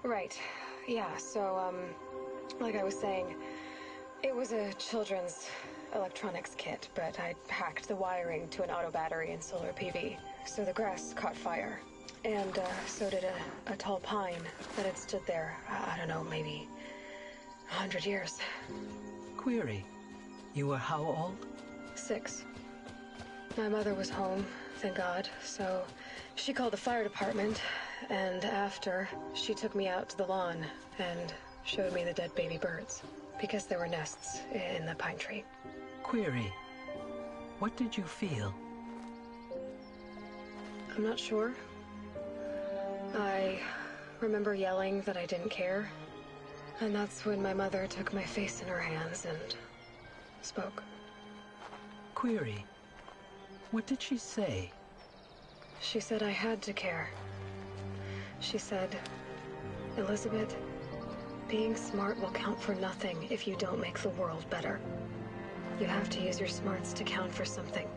Right. Yeah, so, like I was saying, it was a children's electronics kit, but I hacked the wiring to an auto battery and solar PV. So the grass caught fire. And, so did a tall pine that had stood there, I don't know, maybe 100 years.
Query. You were how old?
6. My mother was home, thank God, so she called the fire department, and after, she took me out to the lawn and showed me the dead baby birds, because there were nests in the pine tree.
Query. What did you feel?
I'm not sure. I remember yelling that I didn't care, and that's when my mother took my face in her hands and spoke.
Query. What did she say?
She said I had to care. She said, Elizabeth, being smart will count for nothing if you don't make the world better. You have to use your smarts to count for something.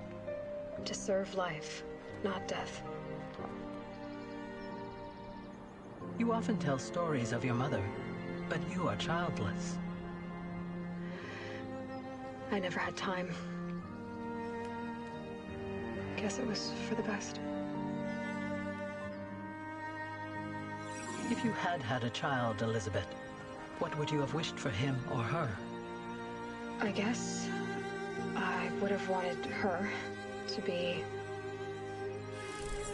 To serve life, not death.
You often tell stories of your mother, but you are childless.
I never had time. Guess it was for the best.
If you had had a child, Elizabeth, What would you have wished for him or her?
I guess I would have wanted her to be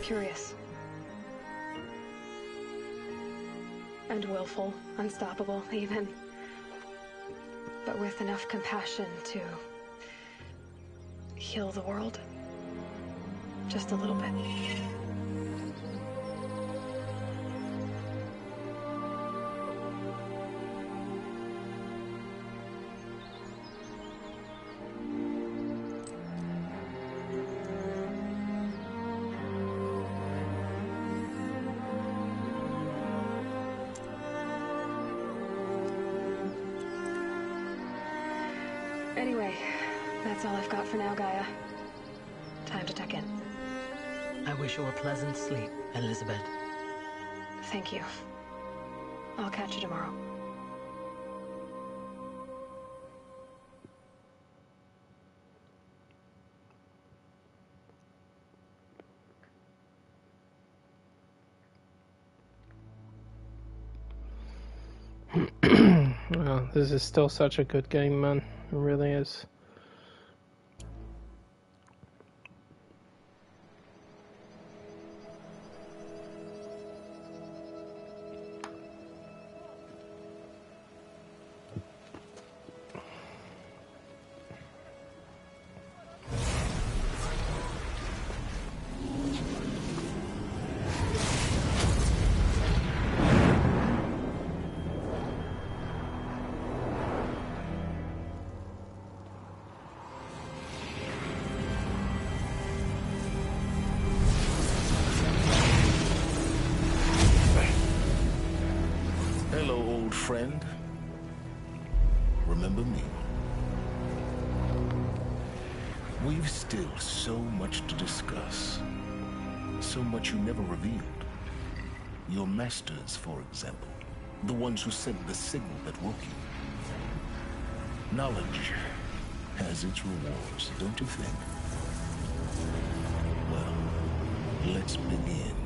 curious. And willful, unstoppable, even. But with enough compassion to heal the world. Just a little bit. Anyway, that's all I've got for now, Gaia. Time to tuck in.
I wish you a pleasant sleep, Elizabeth.
Thank you. I'll catch you tomorrow.
Well, this is still such a good game, man. It really is.
Friend, remember me? We've still so much to discuss. So much you never revealed. Your masters, for example. The ones who sent the signal that woke you. Knowledge has its rewards, don't you think? Well, let's begin.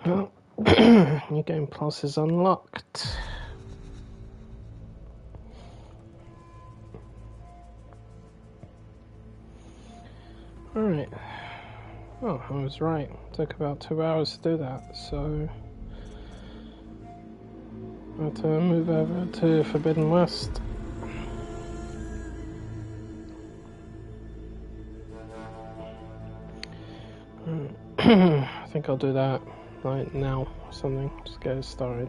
Well, New Game Plus is unlocked. Alright. Oh, I was right. It took about 2 hours to do that, so I have to move over to Forbidden West. I think I'll do that right now or something, just get it started.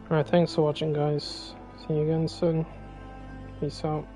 Alright, thanks for watching, guys. See you again soon. Peace out.